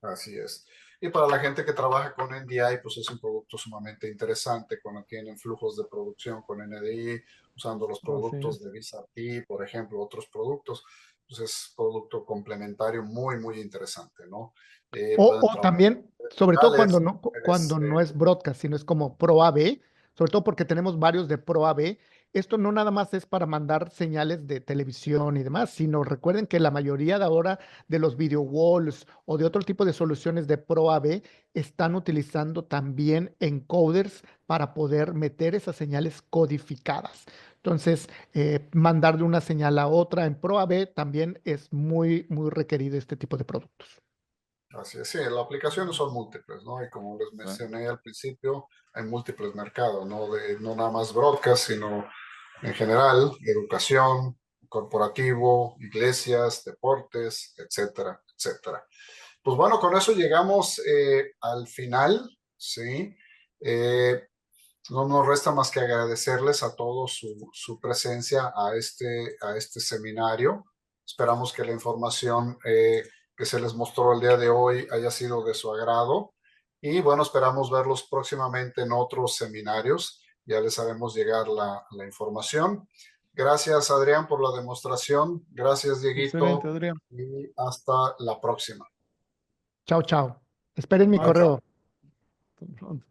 Así es. Y para la gente que trabaja con NDI, pues es un producto sumamente interesante cuando tienen flujos de producción con NDI, usando los Así productos es. de VisaT, por ejemplo, otros productos. Pues es producto complementario muy, muy interesante, ¿no? Pueden O trabajar también, sobre todo locales, cuando no es broadcast, sino es como Pro AV, sobre todo porque tenemos varios de Pro AV. Esto no nada más es para mandar señales de televisión y demás, sino recuerden que la mayoría de ahora de los video walls o de otro tipo de soluciones de Pro AV están utilizando también encoders para poder meter esas señales codificadas. Entonces, mandar de una señal a otra en Pro AV también es muy, muy requerido este tipo de productos. Así es, sí, las aplicaciones son múltiples, ¿no? Y como les Sí, mencioné al principio, hay múltiples mercados, ¿no? No nada más broadcast, sino en general, educación, corporativo, iglesias, deportes, etcétera, etcétera. Pues bueno, con eso llegamos al final, ¿sí? Eh, no nos resta más que agradecerles a todos su presencia a este seminario. Esperamos que la información que se les mostró el día de hoy haya sido de su agrado. Y bueno, esperamos verlos próximamente en otros seminarios. Ya les haremos llegar la información. Gracias, Adrián, por la demostración. Gracias, excelente, Dieguito. Adrián. Y hasta la próxima. Chao, chao. Esperen mi Chao, Bye. chao. correo. Hasta pronto.